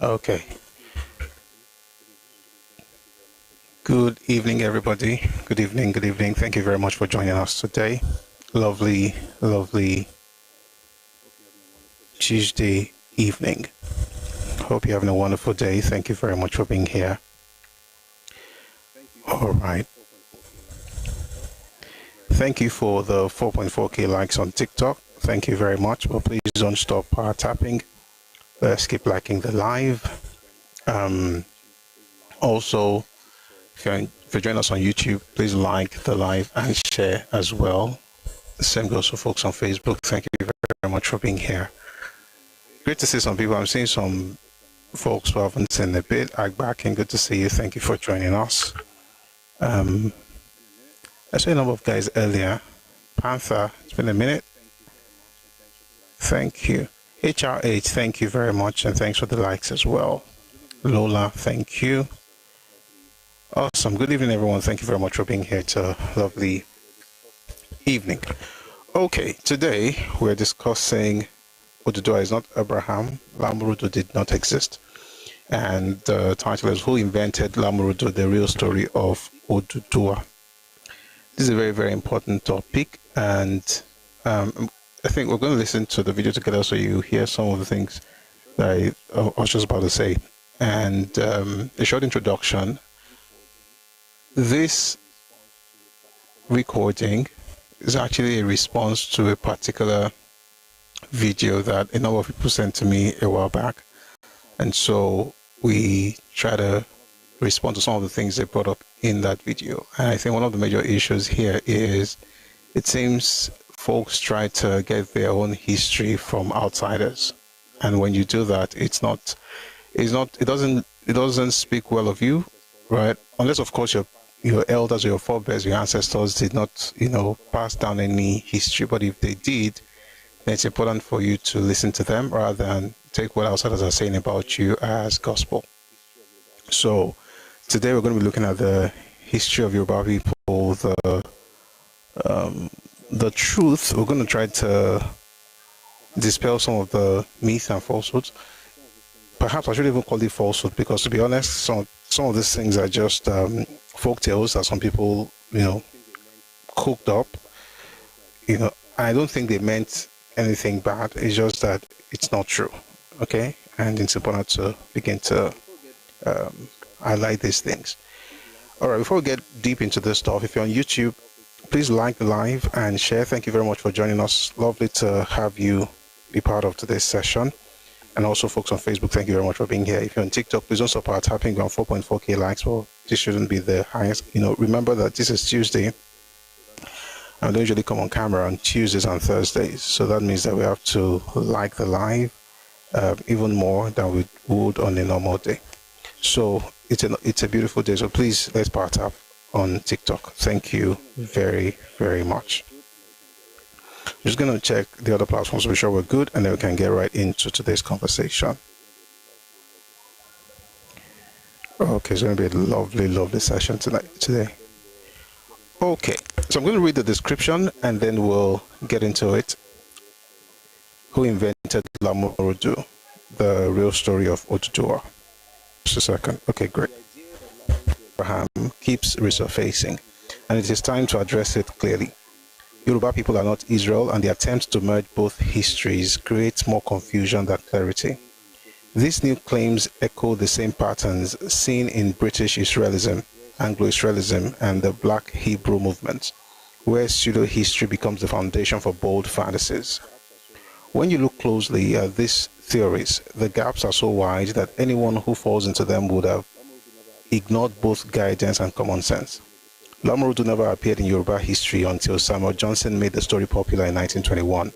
Okay. Good evening, everybody. Good evening. Good evening. Thank you very much for joining us today. Lovely, lovely Tuesday evening. Hope you're having a wonderful day. Thank you very much for being here. All right. Thank you for the 4.4K likes on TikTok. Thank you very much. But please don't stop power tapping. Let's keep liking the live. Also, if you're joining us on YouTube, please like the live and share as well. The same goes for folks on Facebook. Thank you very much for being here. Great to see some people. I'm seeing some folks who haven't seen a bit. Agbakin, good to see you. Thank you for joining us. I saw a number of guys earlier. Panther, it's been a minute. Thank you. HRH, thank you very much. And thanks for the likes as well. Lola, thank you. Awesome. Good evening, everyone. Thank you very much for being here. It's a lovely evening. Okay, today we're discussing Odùduwà is not Abraham. Lamurudu did not exist. And the title is Who Invented Lamurudu? The Real Story of Odùduwà. This is a very, very important topic. And I think we're going to listen to the video together so you hear some of the things that I was just about to say. And a short introduction. This recording is actually a response to a particular video that a number of people sent to me a while back. And so we try to respond to some of the things they brought up in that video. And I think one of the major issues here is it seems folks try to get their own history from outsiders. And when you do that, it doesn't speak well of you, right? Unless of course your elders or your forebears, your ancestors did not, pass down any history. But if they did, then it's important for you to listen to them rather than take what outsiders are saying about you as gospel. So today we're going to be looking at the history of Yoruba people, the truth. We're going to try to dispel some of the myths and falsehoods. Perhaps I shouldn't even call it falsehood, because to be honest, some of these things are just folk tales that some people, cooked up. I don't think they meant anything bad. It's just that it's not true. Okay? And it's important to begin to highlight these things. All right, before we get deep into this stuff, if you're on YouTube, please like the live and share. Thank you very much for joining us. Lovely to have you be part of today's session. And also folks on Facebook, thank you very much for being here. If you're on TikTok, please don't stop our tapping. We're on 4.4K likes. Well, this shouldn't be the highest. Remember that this is Tuesday. I don't usually come on camera on Tuesdays and Thursdays. So that means that we have to like the live even more than we would on a normal day. So it's a beautiful day. So please, let's power tap on TikTok. Thank you very, very much. I'm just going to check the other platforms to be sure we're good, and then we can get right into today's conversation. Okay, it's going to be a lovely, lovely session today. Okay, so I'm going to read the description, and then we'll get into it. Who invented Lamurudu? The real story of Odùduwà. Just a second. Okay, great. Abraham keeps resurfacing, and it is time to address it clearly. Yoruba people are not Israel, and the attempt to merge both histories creates more confusion than clarity. These new claims echo the same patterns seen in British Israelism, Anglo-Israelism, and the Black Hebrew movement, where pseudo-history becomes the foundation for bold fantasies. When you look closely at these theories, the gaps are so wide that anyone who falls into them would have ignored both guidance and common sense. Lamurudu never appeared in Yoruba history until Samuel Johnson made the story popular in 1921.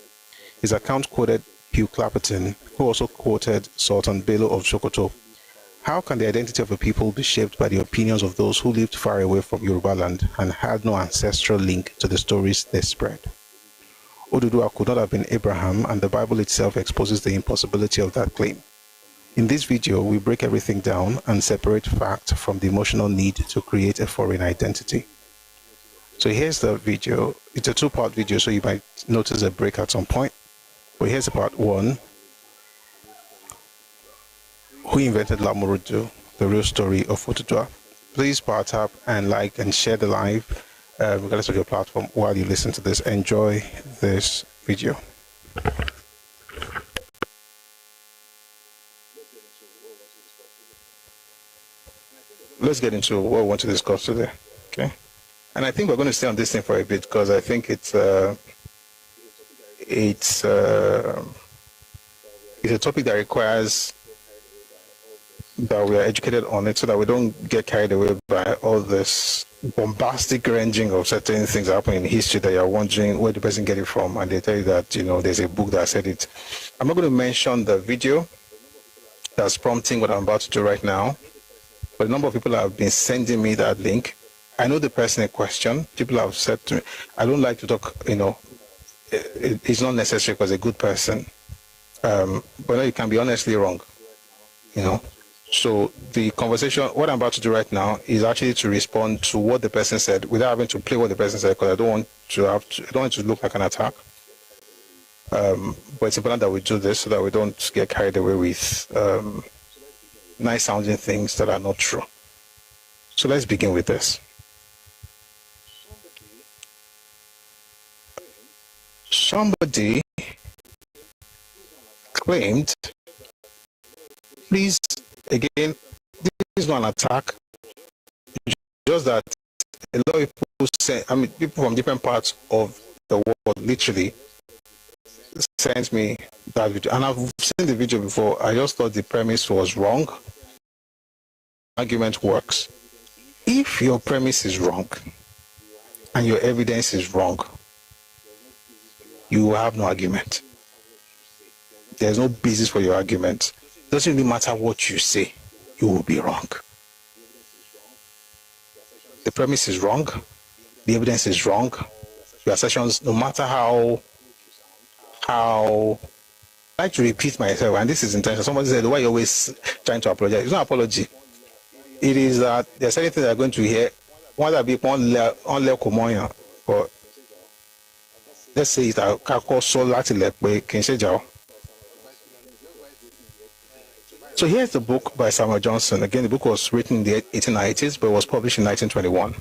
His account quoted Hugh Clapperton, who also quoted Sultan Bello of Sokoto. How can the identity of a people be shaped by the opinions of those who lived far away from Yoruba land and had no ancestral link to the stories they spread? Odùduwà could not have been Abraham, and the Bible itself exposes the impossibility of that claim. In this video, we break everything down and separate fact from the emotional need to create a foreign identity. So here's the video. It's a two-part video, so you might notice a break at some point. But here's the part one. who invented Lamurudu, the real story of Odùduwà. Please power tap and like and share the live, regardless of your platform, while you listen to this. Enjoy this video. Let's get into what we want to discuss today, okay? And I think we're going to stay on this thing for a bit because I think it's a topic that requires that we are educated on it so that we don't get carried away by all this bombastic ranging of certain things that happen in history that you're wondering where the person get it from, and they tell you that, you know, there's a book that said it. I'm not going to mention the video that's prompting what I'm about to do right now, but a number of people have been sending me that link. I know the person in question. People have said to me, I don't like to talk, you know, it's not necessary because a good person, but you can be honestly wrong, you know. So the conversation, what I'm about to do right now, is actually to respond to what the person said without having to play what the person said, because I don't want it to look like an attack. But it's important that we do this so that we don't get carried away with nice sounding things that are not true. So let's begin with this. Somebody claimed, please, again, this is not an attack, just that a lot of people say, I mean, people from different parts of the world literally sent me that video, and I've seen the video before. I just thought the premise was wrong. Argument works. If your premise is wrong and your evidence is wrong, you have no argument. There's no basis for your argument. It doesn't really matter what you say, you will be wrong. The premise is wrong, the evidence is wrong, your assertions, no matter how I like to repeat myself, and this is intentional. Somebody said, why are you always trying to apologize? It's not apology. It is that there's anything they're going to hear. One that be on level, or let's say it's a call láti lè pé kì í ṣe jà ọ́. So here's the book by Samuel Johnson. Again, the book was written in the 1890s, but it was published in 1921.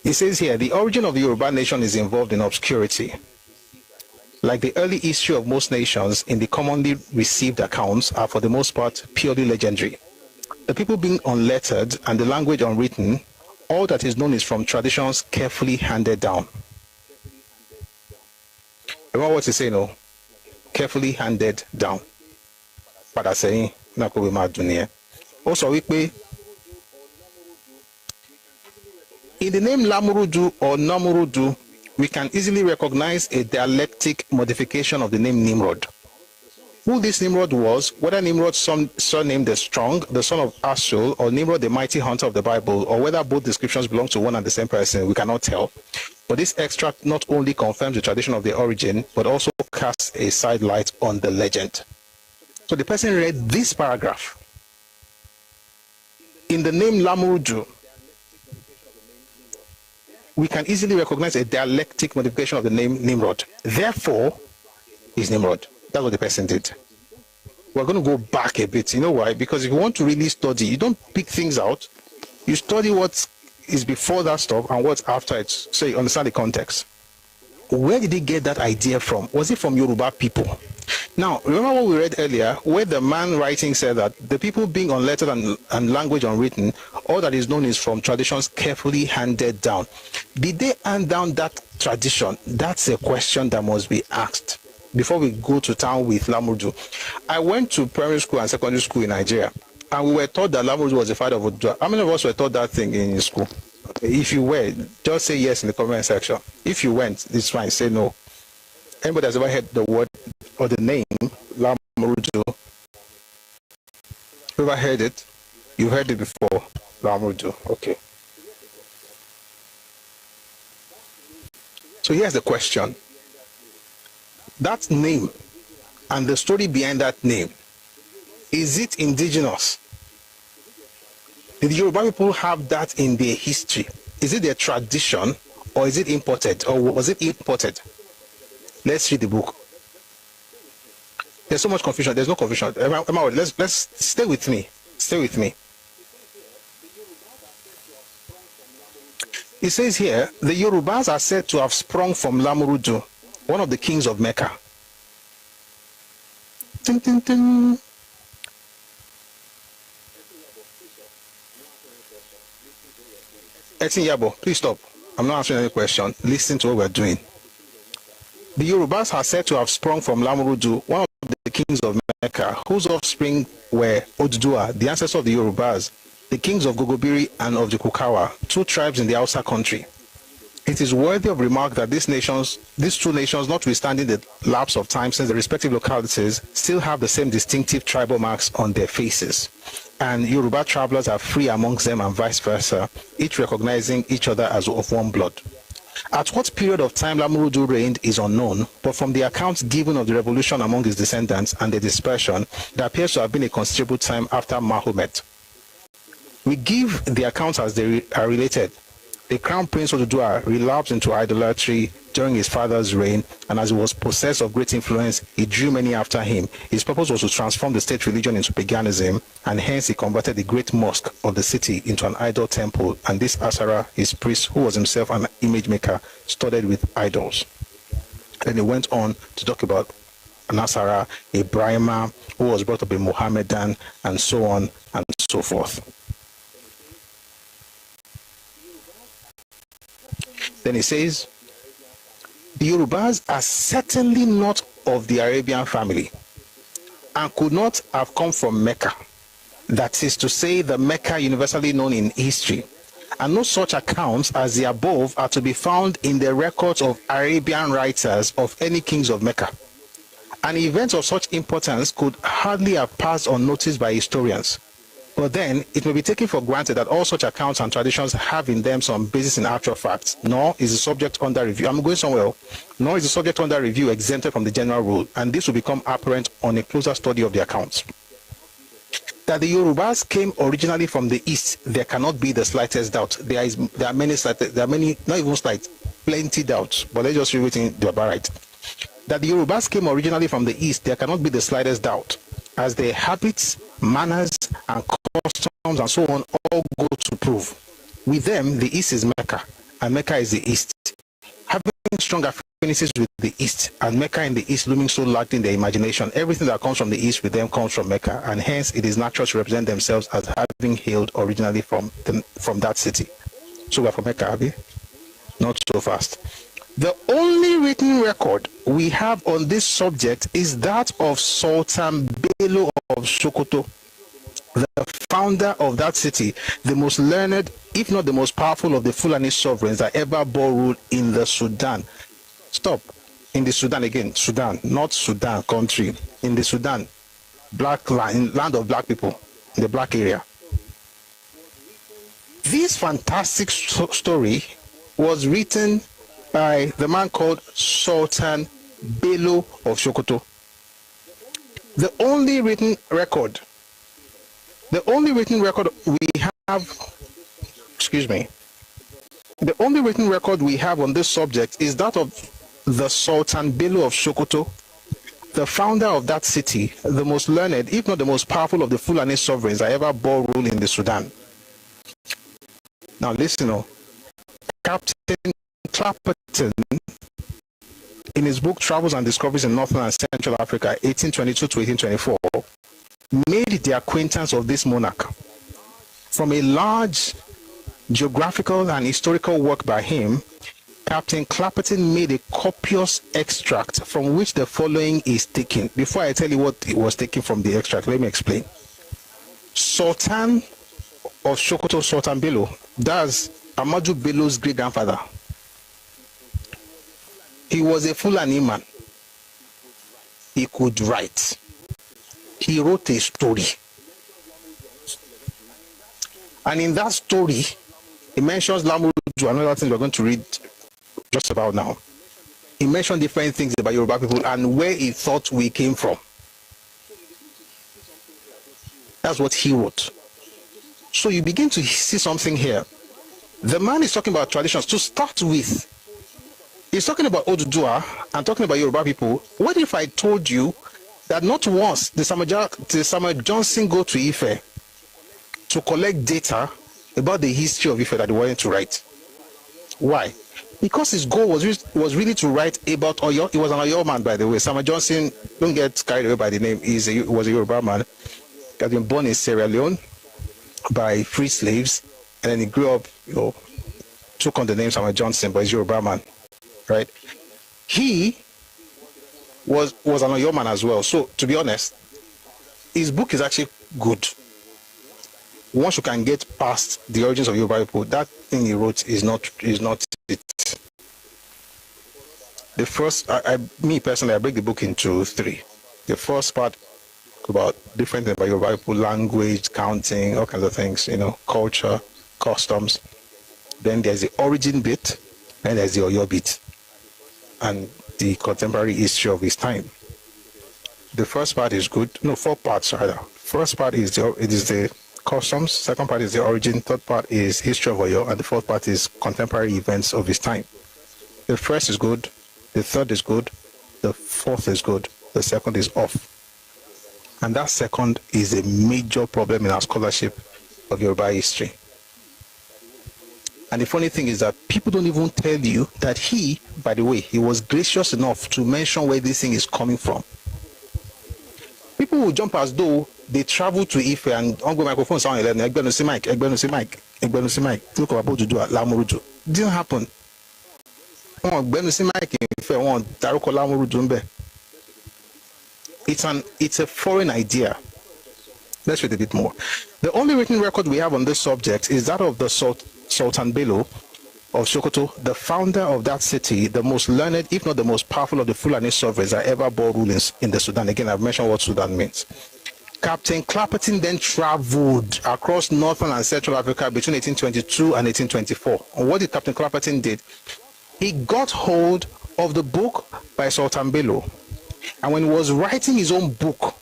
It says here, the origin of the Yoruba nation is involved in obscurity. Like the early history of most nations, in the commonly received accounts are for the most part purely legendary. The people being unlettered and the language unwritten, all that is known is from traditions carefully handed down. Remember what you say, no? Carefully handed down. Padà sẹ́yìn, náà kò wí máa dùn nìyẹn. Ó sọ wípé, in the name Lamurudu or Namurudu, we can easily recognize a dialectic modification of the name Nimrod. Who this Nimrod was, whether Nimrod surnamed the Strong, the son of Ashul, or Nimrod the mighty hunter of the Bible, or whether both descriptions belong to one and the same person, we cannot tell. But this extract not only confirms the tradition of the origin, but also casts a side light on the legend. So the person read this paragraph. In the name Lamurudu, we can easily recognize a dialectic modification of the name Nimrod. Therefore, is Nimrod. That's what the person did. We're going to go back a bit. You know why? Because if you want to really study, you don't pick things out. You study what is before that stuff and what's after it, so you understand the context. Where did he get that idea from? Was it from Yoruba people? Now, remember what we read earlier, where the man writing said that the people being unlettered and language unwritten, all that is known is from traditions carefully handed down. Did they hand down that tradition? That's a question that must be asked before we go to town with Lamurudu. I went to primary school and secondary school in Nigeria, and we were taught that Lamurudu was the father of Odùduwà. How many of us were taught that thing in school? If you were, just say yes in the comment section. If you went, it's fine, say no. Anybody has ever heard the word or the name Lamurudu? Ever heard it? You heard it before, Lamurudu. Okay. So here's the question. That name and the story behind that name, is it indigenous? Did the Yoruba people have that in their history? Is it their tradition, or is it imported, or was it imported? Let's read the book. There's so much confusion. There's no confusion. Emma, let's stay with me. Stay with me. It says here, the Yorubas are said to have sprung from Lamurudu, one of the kings of Mecca. Ding, ding, ding. Yabo, please stop. I'm not answering any question. Listen to what we're doing. The Yorubas are said to have sprung from Lamurudu, one of the kings of Mecca, whose offspring were Odùduwà, the ancestor of the Yorubas, the kings of Gogobiri and of the Kukawa, two tribes in the Hausa country. It is worthy of remark that these two nations, notwithstanding the lapse of time since the respective localities, still have the same distinctive tribal marks on their faces. And Yoruba travelers are free amongst them and vice versa, each recognizing each other as of one blood. At what period of time Lamurudu reigned is unknown, but from the accounts given of the revolution among his descendants and the dispersion, there appears to have been a considerable time after Mahomet. We give the accounts as they are related. The crown prince Odùduwà relapsed into idolatry during his father's reign, and as he was possessed of great influence, he drew many after him. His purpose was to transform the state religion into paganism, and hence he converted the great mosque of the city into an idol temple, and this Asara, his priest, who was himself an image maker, studied with idols. Then he went on to talk about Nasara, a Brahma, who was brought up a Mohammedan, and so on and so forth. Then he says, the Yorubas are certainly not of the Arabian family and could not have come from Mecca. That is to say, the Mecca universally known in history. And no such accounts as the above are to be found in the records of Arabian writers of any kings of Mecca. An event of such importance could hardly have passed unnoticed by historians. But then, it may be taken for granted that all such accounts and traditions have in them some basis in actual facts, nor is the subject under review. I'm going somewhere. Nor is the subject under review exempted from the general rule, and this will become apparent on a closer study of the accounts. That the Yorubas came originally from the east, there cannot be the slightest doubt. There are many, not even slight, plenty doubts. But let's just read it in the right. That the Yorubas came originally from the east, there cannot be the slightest doubt, as their habits, manners, and customs and so on all go to prove. With them, the east is Mecca, and Mecca is the east. Having strong affinities with the east, and Mecca in the east looming so large in their imagination, everything that comes from the east with them comes from Mecca, and hence it is natural to represent themselves as having hailed originally from that city. So we're from Mecca, have we? Not so fast. The only written record we have on this subject is that of Sultan Bello of Sokoto, the founder of that city, the most learned, if not the most powerful of the Fulani sovereigns that ever bore rule in the Sudan. Stop. In the Sudan again. Sudan, not Sudan country. In the Sudan, black land, land of black people, in the black area. This fantastic story was written by the man called Sultan Bello of Sokoto. The only written record we have, the only written record we have on this subject is that of the Sultan Bello of Sokoto, the founder of that city, the most learned, if not the most powerful of the Fulani sovereigns that ever bore rule in the Sudan. Now listen, Captain Clapperton, in his book Travels and Discoveries in Northern and Central Africa, 1822 to 1824, made the acquaintance of this monarch. From a large geographical and historical work by him, Captain Clapperton made a copious extract from which the following is taken. Before I tell you what it was taken from the extract, let me explain. Sultan of Sokoto, Sultan Bello, that's Amadu Bello's great-grandfather. He was a Fulani man. He could write. He wrote a story. And in that story, he mentions Lamurudu, another thing we're going to read just about now. He mentioned different things about Yoruba people and where he thought we came from. That's what he wrote. So you begin to see something here. The man is talking about traditions to start with. He's talking about Odùduwà and talking about Yoruba people. What if I told you that not once did Samuel Johnson go to Ife to collect data about the history of Ife that he wanted to write. Why? Because his goal was really to write about Oyo. He was an Oyo man, by the way. Samuel Johnson, don't get carried away by the name. He was a Yoruba man. He had been born in Sierra Leone by free slaves, and then he grew up, took on the name Samuel Johnson, but he's a Yoruba man, right? He was an Oyo man as well. So, to be honest, his book is actually good. Once you can get past the origins of Yoruba people, that thing he wrote is not it. The first, me personally, I break the book into three. The first part about different things about Yoruba people, language, counting, all kinds of things, culture, customs. Then there's the origin bit, and there's the Oyo bit, and the contemporary history of his time. The first part is good. No, 4 parts rather. First part is the customs. Second part is the origin. Third part is history of Oyo, and the fourth part is contemporary events of his time. The first is good. The third is good. The fourth is good. The second is off. And that second is a major problem in our scholarship of Yoruba history. And the funny thing is that people don't even tell you that he, by the way, he was gracious enough to mention where this thing is coming from. People will jump as though they travel to Ife and on go microphone sound 11. Egbenusi Mike. Talk about Odùduwà, Lamurudu. Didn't happen. Egbenusi Mike in Ife, Daruko Lamurudu nbe. It's a foreign idea. Let's read a bit more. The only written record we have on this subject is that of the Sultan Bello of Sokoto, the founder of that city, the most learned, if not the most powerful of the Fulani sovereigns that ever bore rulings in the Sudan. Again, I've mentioned what Sudan means. Captain Clapperton then traveled across northern and central Africa between 1822 and 1824. And what did Captain Clapperton did? He got hold of the book by Sultan Bello. And when he was writing his own book,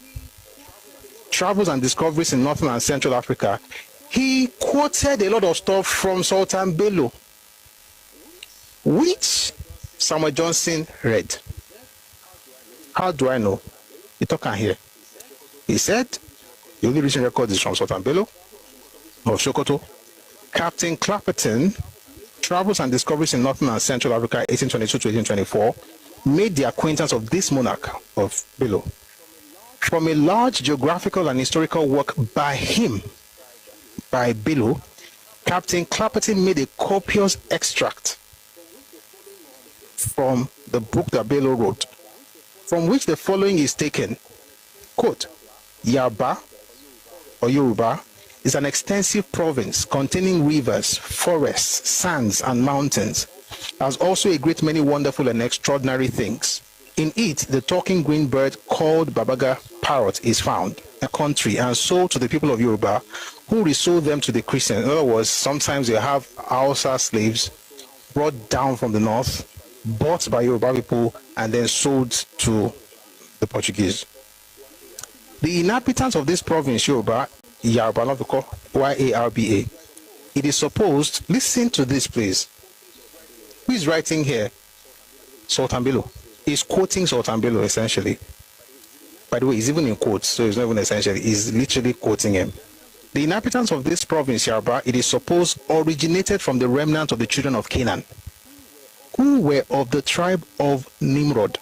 Travels and Discoveries in Northern and Central Africa, he quoted a lot of stuff from Sultan Bello, which Samuel Johnson read. How do I know? You talk and hear. He said, the only written record is from Sultan Bello of Sokoto. Captain Clapperton, Travels and Discoveries in Northern and Central Africa, 1822 to 1824, made the acquaintance of this monarch of Bello. From a large geographical and historical work by him, by Bello, Captain Clapperton made a copious extract from the book that Bello wrote, from which the following is taken. Quote, Yarba, or Yoruba, is an extensive province containing rivers, forests, sands, and mountains, as also a great many wonderful and extraordinary things. In it, the talking green bird called Babaga parrot is found, a country, and sold to the people of Yoruba, who resold them to the Christians. In other words, sometimes you have Hausa slaves brought down from the north, bought by Yoruba people, and then sold to the Portuguese. The inhabitants of this province, Yoruba, Yarba, not to call Y-A-R-B-A, it is supposed, listen to this please. Who is writing here? Sultan Bello. He's quoting Sultan Bello essentially. By the way, he's even in quotes, so it's not even essentially, he's literally quoting him. The inhabitants of this province, Yarba, it is supposed, originated from the remnant of the children of Canaan, who were of the tribe of Nimrod.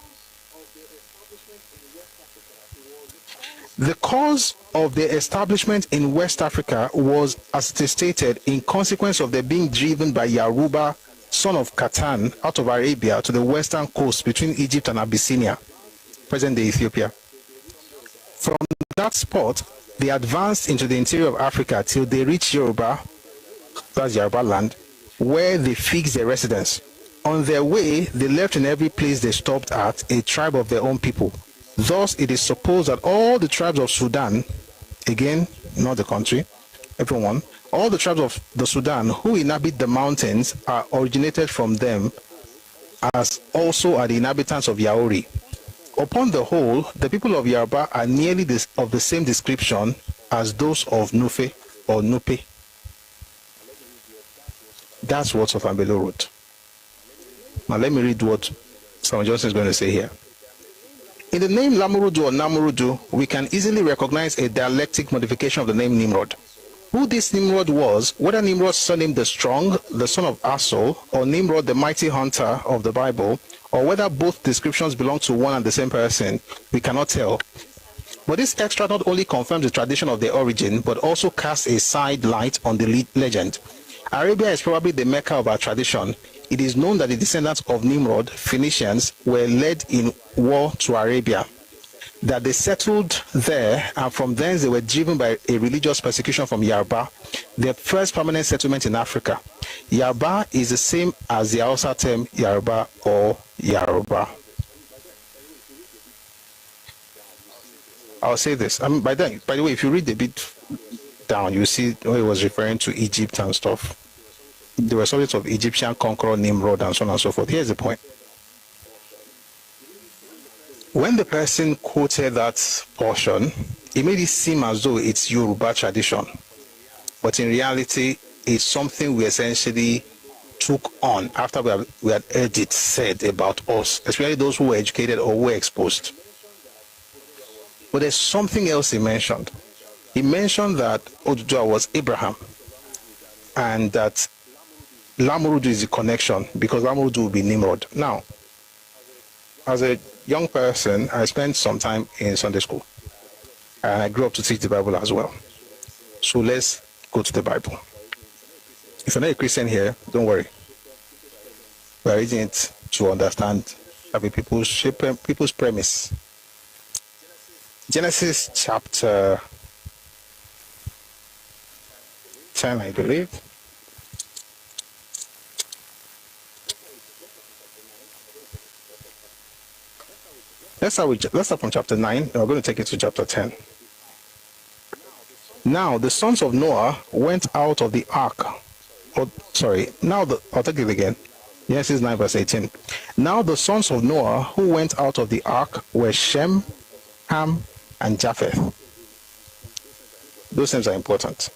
The cause of their establishment in West Africa was, as it is stated, in consequence of their being driven by Yaruba, son of Catan, out of Arabia to the western coast between Egypt and Abyssinia, present-day Ethiopia. From that spot, they advanced into the interior of Africa till they reached Yoruba, that's Yoruba land, where they fixed their residence. On their way, they left in every place they stopped at a tribe of their own people. Thus, it is supposed that all the tribes of Sudan, again, not the country, everyone, all the tribes of the Sudan who inhabit the mountains are originated from them, as also are the inhabitants of Yaori. Upon the whole, the people of Yarba are nearly of the same description as those of Nufe or Nupe. That's what Sultan Bello wrote. Now let me read what Samuel Johnson is going to say here. In the name Lamurudu or Namurudu, we can easily recognize a dialectic modification of the name Nimrod. Who this Nimrod was, whether Nimrod surnamed the Strong, the son of Asol, or Nimrod the mighty hunter of the Bible, or whether both descriptions belong to one and the same person, we cannot tell. But this extract not only confirms the tradition of their origin, but also casts a side light on the legend. Arabia is probably the Mecca of our tradition. It is known that the descendants of Nimrod, Phoenicians, were led in war to Arabia, that they settled there, and from thence they were driven by a religious persecution from Yarba, their first permanent settlement in Africa. Yarba is the same as the Hausa term Yarba or Yaroba. I'll say this. By the way, if you read a bit down, you see when it was referring to Egypt and stuff. There were subjects of Egyptian conqueror Nimrod and so on and so forth. Here's the point. When the person quoted that portion, it made it seem as though it's Yoruba tradition. But in reality, it's something we essentially took on after we had heard it said about us, especially those who were educated or were exposed. But there's something else he mentioned. He mentioned that Odùduwà was Abraham, and that Lamurudu is the connection, because Lamurudu will be Nimrod. Now, as a young person, I spent some time in Sunday school, and I grew up to teach the Bible as well. So let's go to the Bible. If you're not a Christian here, don't worry. We're reading it to understand people's premise. Genesis chapter 10, I believe. Let's start from chapter 9, and we're going to take it to chapter 10. Now the sons of Noah went out of the ark. I'll take it again. Genesis 9 verse 18. Now the sons of Noah who went out of the ark were Shem, Ham, and Japheth. Those names are important.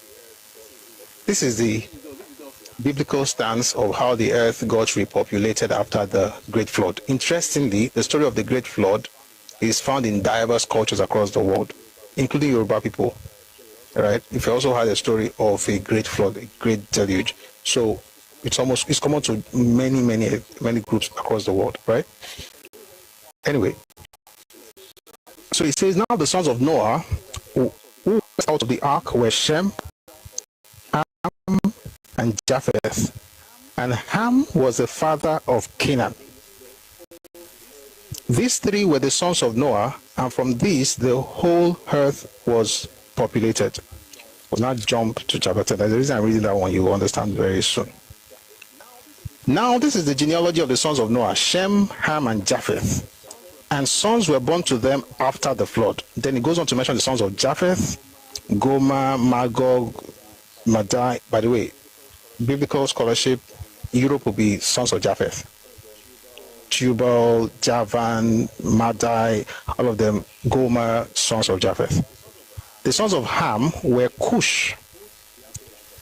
This is the biblical stance of how the earth got repopulated after the Great Flood. Interestingly, the story of the Great Flood is found in diverse cultures across the world, including Yoruba people. Right? If you also had a story of a great flood, a great deluge, so it's common to many groups across the world, right? Anyway, so it says, now the sons of Noah who went out of the ark were Shem, Ham, and Japheth. And Ham was the father of Canaan. These three were the sons of Noah, and from these the whole earth was populated. We'll now jump to chapter 10. There's a reason I'm reading that one, you will understand very soon. Now this is the genealogy of the sons of Noah, Shem, Ham, and Japheth. And sons were born to them after the flood. Then it goes on to mention the sons of Japheth, Gomer, Magog, Madai. By the way, biblical scholarship, Europe will be sons of Japheth. Tubal, Javan, Madai, all of them, Gomer, sons of Japheth. The sons of Ham were Cush.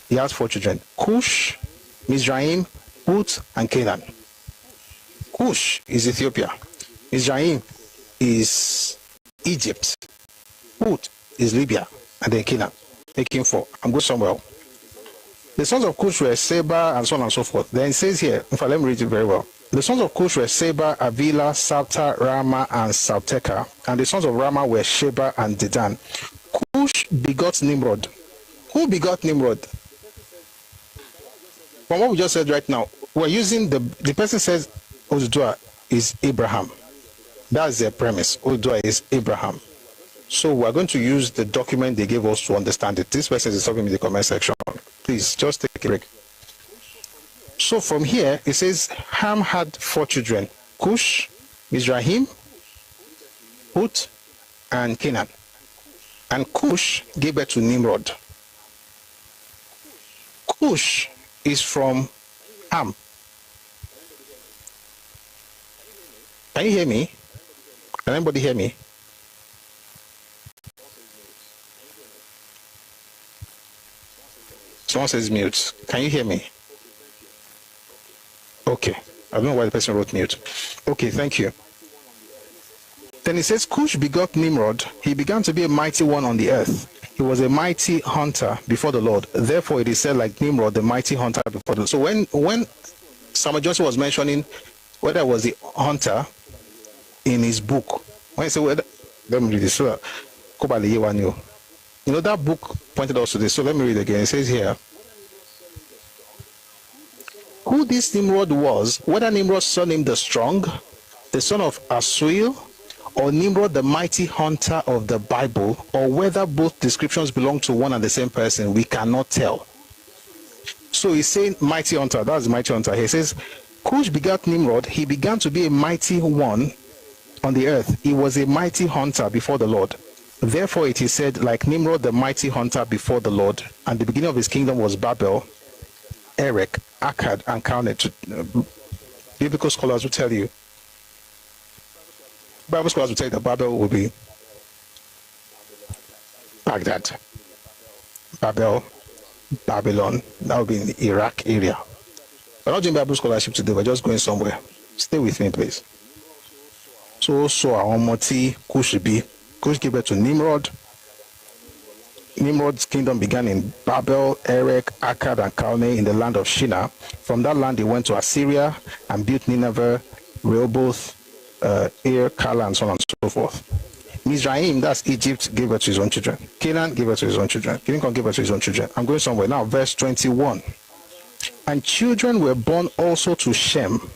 He has 4 children. Cush, Mizraim, Put, and Canaan. Cush is Ethiopia. Mizraim is Egypt. Put is Libya. And then Canaan. Making 4. I'm going somewhere. The sons of Cush were Seba, and so on and so forth. Then it says here, in fact, let me read it very well. The sons of Cush were Seba, Avila, Salta, Rama, and Salteka. And the sons of Rama were Sheba and Dedan. Cush begot Nimrod. Who begot Nimrod? From what we just said right now, we're using the person says Odùduwà is Abraham. That's their premise. Odùduwà is Abraham. So we're going to use the document they gave us to understand it. This person is talking in the comment section. Please just take a break. So from here, it says Ham had 4 children: Cush, Mizraim, Put, and Canaan. And Cush gave birth to Nimrod. Cush is from Ham. Can you hear me? Can anybody hear me? Someone says mute. Can you hear me? Okay. I don't know why the person wrote mute. Okay, thank you. Then it says, Cush begot Nimrod. He began to be a mighty one on the earth. He was a mighty hunter before the Lord. Therefore, it is said, like Nimrod, the mighty hunter before the Lord. So when Samuel Johnson was mentioning whether it was the hunter in his book, when he said, let me read this. So, you know, that book pointed us to this. So let me read it again. It says here, who this Nimrod was, whether Nimrod surnamed the strong, the son of Asuil, or Nimrod the mighty hunter of the Bible, or whether both descriptions belong to one and the same person, we cannot tell. So he's saying mighty hunter, that's mighty hunter. He says, Cush begat Nimrod, he began to be a mighty one on the earth. He was a mighty hunter before the Lord. Therefore it is said, like Nimrod the mighty hunter before the Lord, and the beginning of his kingdom was Babel, Erech, Akkad, and Calneh. Biblical scholars will tell you, Bible scholars will tell you that Babel will be Baghdad, Babel, Babylon. That will be in the Iraq area. We're not doing Bible scholarship today, we're just going somewhere. Stay with me, please. So our Moti Cush be. Cush gave birth to Nimrod. Nimrod's kingdom began in Babel, Erech, Akkad, and Calneh in the land of Shinar. From that land, he went to Assyria and built Nineveh, Rehoboth, Kala, and so on and so forth. Mizraim, that's Egypt, gave birth to his own children. Canaan gave birth to his own children. Canaan gave birth to his own children. I'm going somewhere now. Verse 21. And children were born also to Shem,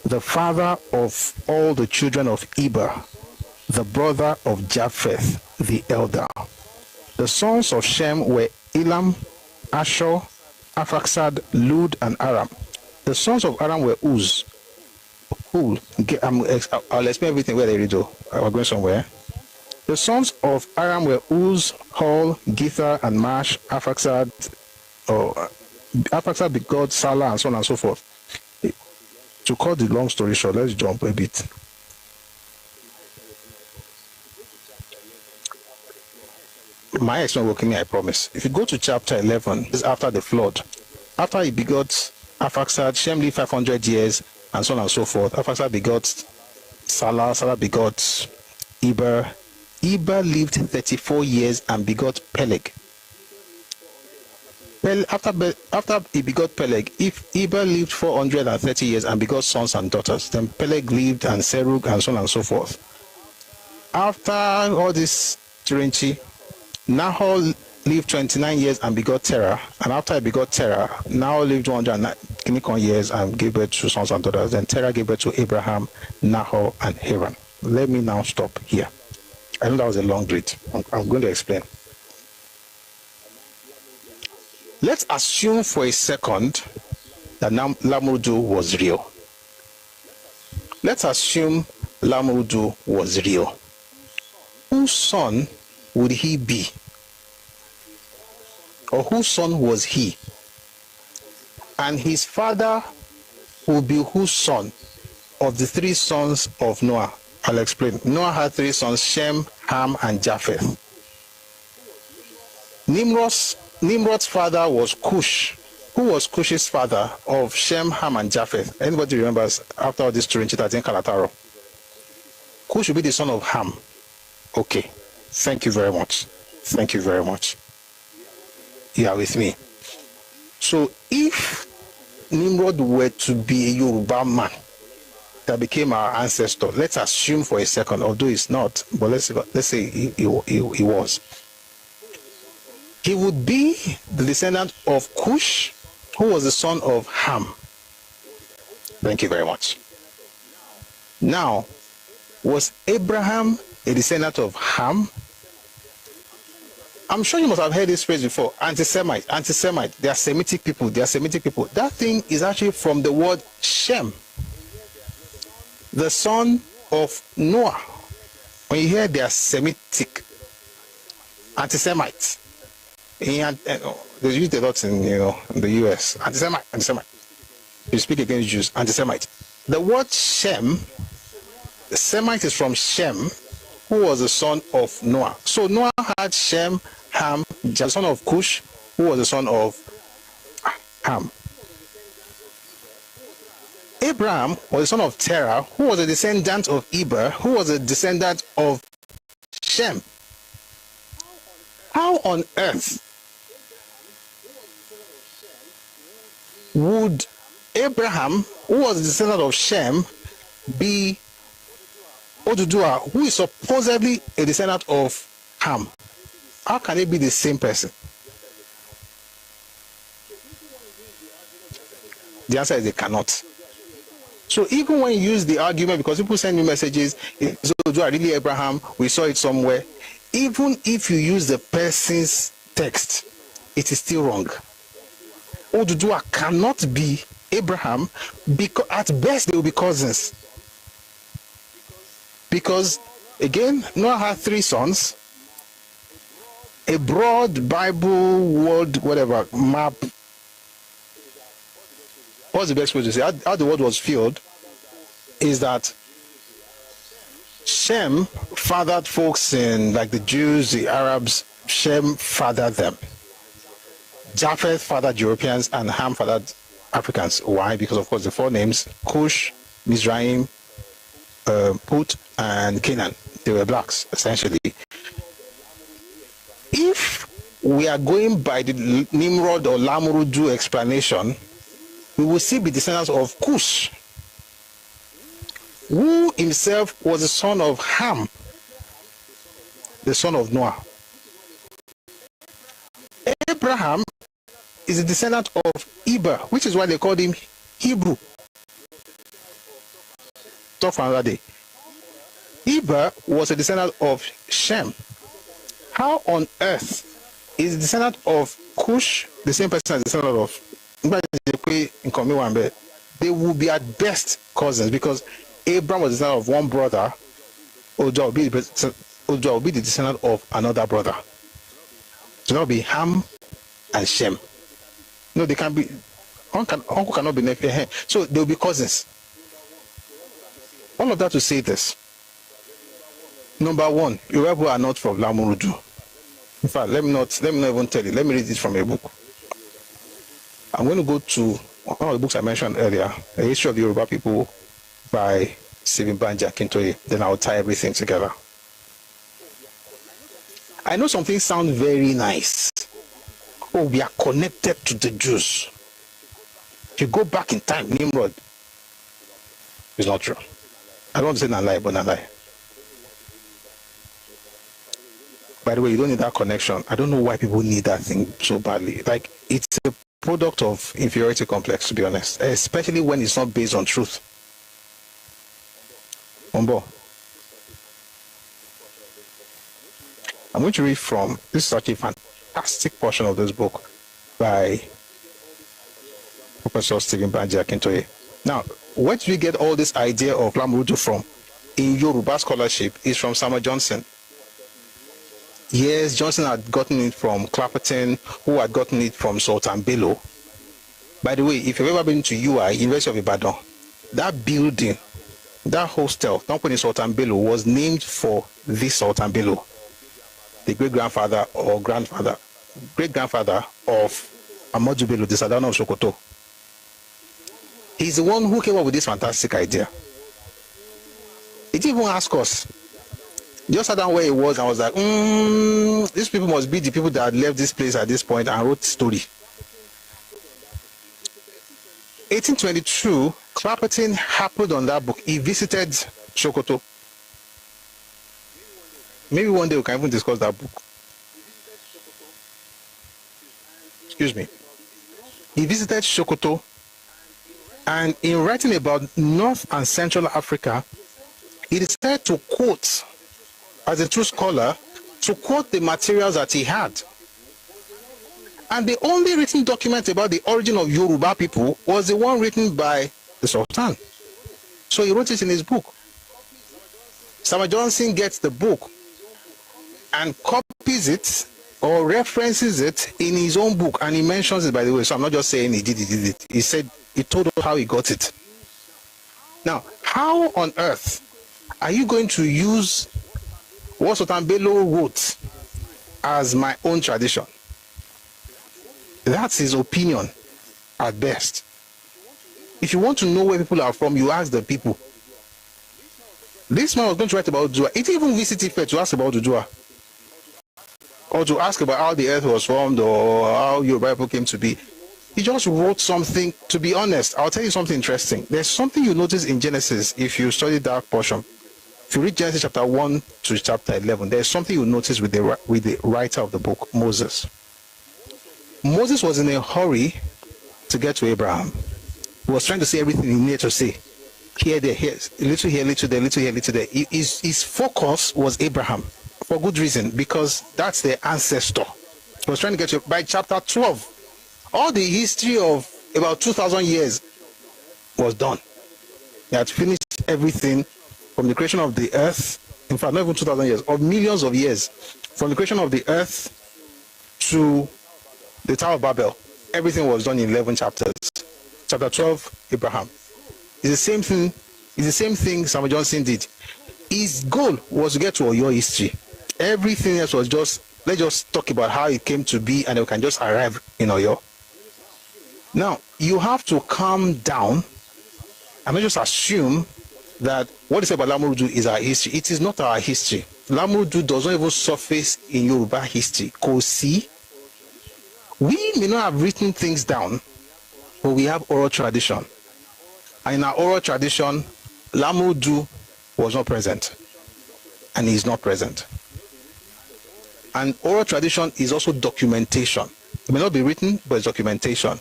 the father of all the children of Eber, the brother of Japheth, the elder. The sons of Shem were Elam, Ashur, Arphaxad, Lud, and Aram. The sons of Aram were Uz, Hul. I'll explain everything where they read. We're going somewhere. The sons of Aram were Uz, Hul, Gether, and Mash. Arphaxad begot Salah, and so on and so forth. To cut the long story short, let's jump a bit. My ex not working, I promise. If you go to chapter 11, it's after the flood. After he begot Arphaxad, Shem lived 500 years, and so on and so forth. Arphaxad begot Salah, Salah begot Eber. Eber lived 34 years and begot Peleg. After he begot Peleg, Eber lived 430 years and begot sons and daughters. Then Peleg lived, and Serug, and so on and so forth. After all this Tirinchi, Nahor lived 29 years and begot Terah. And after he begot Terah, Nahor lived 190 years and gave birth to sons and daughters. Then Terah gave birth to Abraham, Nahor, and Haran. Let me now stop here. I know that was a long read. I'm going to explain. Let's assume for a second that Lamurudu was real. Let's assume Lamurudu was real. Whose son would he be? Or whose son was he? And his father would be whose son of the three sons of Noah? I'll explain. Noah had three sons, Shem, Ham, and Japheth. Nimrod's father was Cush. Who was Cush's father of Shem, Ham, and Japheth? Anybody remembers after all this Turinchi in Kalataro? Cush would be the son of Ham. Okay. Thank you very much. Thank you very much. You are with me. So if Nimrod were to be a Yoruba man that became our ancestor, let's assume for a second, although it's not, but let's say he was. He would be the descendant of Cush, who was the son of Ham. Thank you very much. Now, was Abraham a descendant of Ham? I'm sure you must have heard this phrase before. Anti-Semite. They are Semitic people. That thing is actually from the word Shem, the son of Noah. When you hear they are Semitic, anti-Semites, they use a lot in the US. Anti-Semite. You speak against Jews. Anti-Semite. The word Shem, Semite is from Shem, who was the son of Noah. So Noah had Shem, Ham, the son of Cush, who was the son of Ham. Abraham was the son of Terah, who was a descendant of Eber, who was a descendant of Shem. How on earth would Abraham, who was a descendant of Shem, be Odùduwà, who is supposedly a descendant of Ham? How can they be the same person? The answer is they cannot. So even when you use the argument, because people send me messages, is Odùduwà really Abraham? We saw it somewhere. Even if you use the person's text, it is still wrong. Odùduwà cannot be Abraham, because at best they will be cousins. Because again, Noah had 3 sons. A broad Bible world, whatever, map. What's the best way to say how the world was filled is that Shem fathered folks in, like the Jews, the Arabs. Shem fathered them. Japheth fathered Europeans, and Ham fathered Africans. Why? Because of course the 4 names: Cush, Mizraim, Put, and Canaan. They were blacks, essentially. If we are going by the Nimrod or Lamurudu explanation, we will still be descendants of Cush, who himself was the son of Ham, the son of Noah. Abraham is a descendant of Eber, which is why they called him Hebrew. Talk for another day. Eber was a descendant of Shem. How on earth is the descendant of Cush the same person as the descendant of? They will be at best cousins, because Abraham was the descendant of one brother. Odùduwà will be the descendant of another brother. So that will be Ham and Shem. No, they can be. Uncle cannot be nephew. So they will be cousins. All of that to say this. Number one, Yoruba are not from Lamurudu. In fact, let me not even tell you. Let me read it from a book. I'm going to go to one of the books I mentioned earlier, The History of the Yoruba People by Stephen Banji Akintoye. Then I'll tie everything together. I know something sounds very nice. Oh, we are connected to the Jews. If you go back in time, Nimrod, it's not true. I don't want to say not lie, but not lie. By the way, you don't need that connection. I don't know why people need that thing so badly. Like, it's a product of inferiority complex, to be honest, especially when it's not based on truth. Ombo. I'm going to read from, this is such a fantastic portion of this book by Professor Stephen Banji Akintoye. Now, where do we get all this idea of Lamurudu from? In Yoruba scholarship is from Samuel Johnson. Yes, Johnson had gotten it from Clapperton, who had gotten it from Sultan Bello. By the way, if you've ever been to UI, University of Ibadan, that building, that hostel, company Sultan Bello, was named for this Sultan Bello, the great-grandfather or great-grandfather of Ahmadu Bello, the Sadano of Sokoto. He's the one who came up with this fantastic idea. He didn't even ask us. Just sat down where he was and was like, these people must be the people that left this place at this point, and wrote the story. 1822, Clapperton happened on that book. He visited Sokoto. Maybe one day we can even discuss that book. Excuse me. He visited Sokoto, and in writing about North and Central Africa, he decided to quote, as a true scholar, to quote the materials that he had. And the only written document about the origin of Yoruba people was the one written by the Sultan. So he wrote it in his book. Samuel Johnson gets the book and copies it or references it in his own book, and he mentions it, by the way. So I'm not just saying he did it. He said, he told us how he got it. Now, how on earth are you going to use what Sultan Bello wrote as my own tradition? That's his opinion at best. If you want to know where people are from, you ask the people. This man was going to write about Odùduwà. He didn't even visit Ife to ask about Odùduwà, or to ask about how the earth was formed or how your Bible came to be. He just wrote something. To be honest, I'll tell you something interesting. There's something you notice in Genesis if you study that portion. If you read Genesis chapter 1 to chapter 11, there's something you notice with the writer of the book, Moses. Moses was in a hurry to get to Abraham. He was trying to say everything he needed to say. Here, there, here, little here, little there, little here, little there. His focus was Abraham, for good reason, because that's the ancestor. He was trying to get to. By chapter 12, all the history of about 2,000 years was done. He had finished everything from the creation of the earth. In fact, not even 2,000 years, of millions of years, from the creation of the earth to the Tower of Babel. Everything was done in 11 chapters. Chapter 12, Abraham. It's the same thing. It's the same thing Samuel Johnson did. His goal was to get to your history. Everything else was just, let's just talk about how it came to be, and we can just arrive in Oyo. Now, you have to calm down and not just assume that what is about Lamurudu is our history. It is not our history. Lamurudu does not even surface in Yoruba history. Kosi. We may not have written things down, but we have oral tradition. And in our oral tradition, Lamurudu was not present. And he is not present. And oral tradition is also documentation. It may not be written, but it's documentation.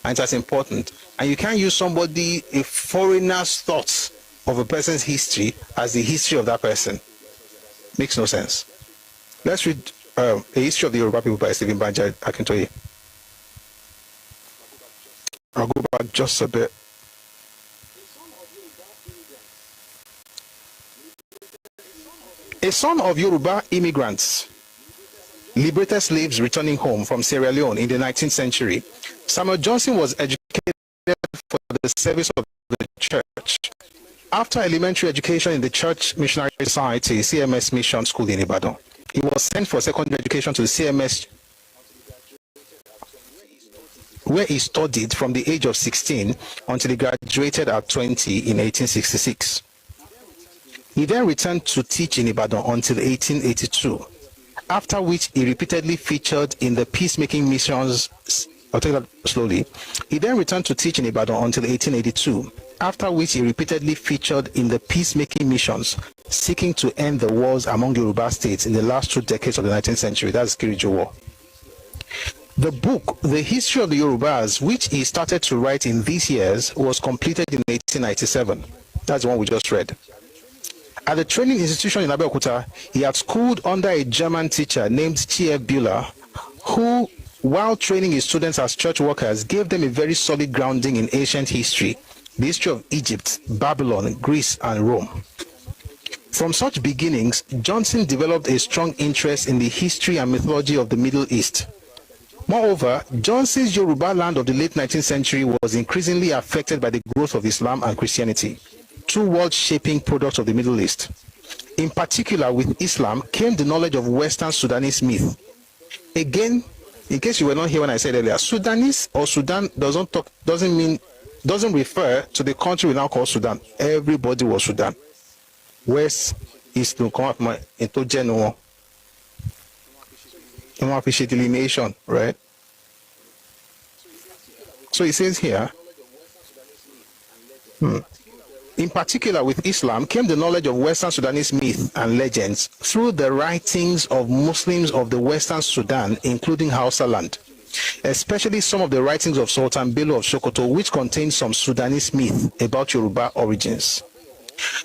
And that's important. And you can't use somebody, a foreigner's thoughts of a person's history as the history of that person. Makes no sense. Let's read a history of the Yoruba people by Stephen Banja Akintoye. I'll go back just a bit. A son of Yoruba immigrants, liberated slaves returning home from Sierra Leone in the 19th century, Samuel Johnson was educated for the service of the church. After elementary education in the Church Missionary Society, CMS Mission School in Ibadan, he was sent for secondary education to the CMS, where he studied from the age of 16 until he graduated at 20 in 1866. He then returned to teach in Ibadan until 1882, after which he repeatedly featured in the peacemaking missions. I'll take that slowly. He then returned to teach in Ibadan until 1882, after which he repeatedly featured in the peacemaking missions seeking to end the wars among Yoruba states in the last 2 decades of the 19th century. That's Kirijo War. The book, The History of the Yorubas, which he started to write in these years, was completed in 1897. That's the one we just read. At the training institution in Abeokuta, he had schooled under a German teacher named Chief Buehler, who, while training his students as church workers, gave them a very solid grounding in ancient history, the history of Egypt, Babylon, Greece, and Rome. From such beginnings, Johnson developed a strong interest in the history and mythology of the Middle East. Moreover, Johnson's Yoruba land of the late 19th century was increasingly affected by the growth of Islam and Christianity, two world-shaping products of the Middle East. In particular, with Islam came the knowledge of Western Sudanese myth. Again, in case you were not here when I said earlier, Sudanese or Sudan doesn't refer to the country we now call Sudan. Everybody was Sudan. West, East, to come up into general. You don't appreciate delineation, right? So it says here, in particular with Islam came the knowledge of Western Sudanese myth and legends through the writings of Muslims of the Western Sudan, including Hausa land, especially some of the writings of Sultan Bello of Sokoto, which contain some Sudanese myth about Yoruba origins.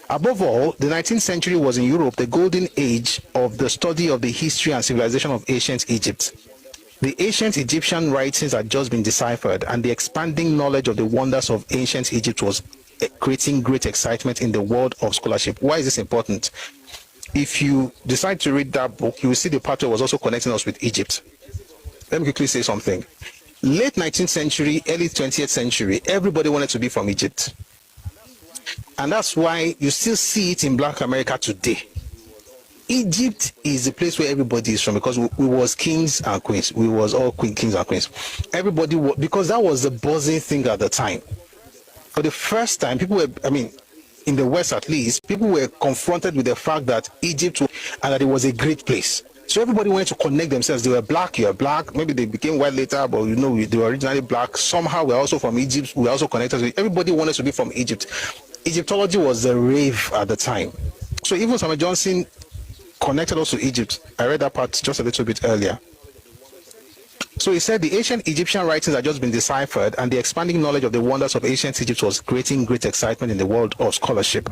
Above all, the 19th century was in Europe the golden age of the study of the history and civilization of ancient Egypt. The ancient Egyptian writings had just been deciphered, and the expanding knowledge of the wonders of ancient Egypt was creating great excitement in the world of scholarship. Why is this important? If you decide to read that book, you will see the part where it was also connecting us with Egypt. Let me quickly say something. Late 19th century, early 20th century, everybody wanted to be from Egypt. And that's why you still see it in Black America today. Egypt is the place where everybody is from, because we was kings and queens. We was all kings and queens. Everybody, because that was the buzzing thing at the time. For the first time, people were, I mean, in the West at least, people were confronted with the fact that Egypt and that it was a great place. So everybody wanted to connect themselves. They were black, you are black. Maybe they became white later, but you know, they were originally black. Somehow we're also from Egypt. We're also connected to it. Everybody wanted to be from Egypt. Egyptology was the rave at the time. So even Samuel Johnson connected us to Egypt. I read that part just a little bit earlier. So he said the ancient Egyptian writings had just been deciphered, and the expanding knowledge of the wonders of ancient Egypt was creating great excitement in the world of scholarship.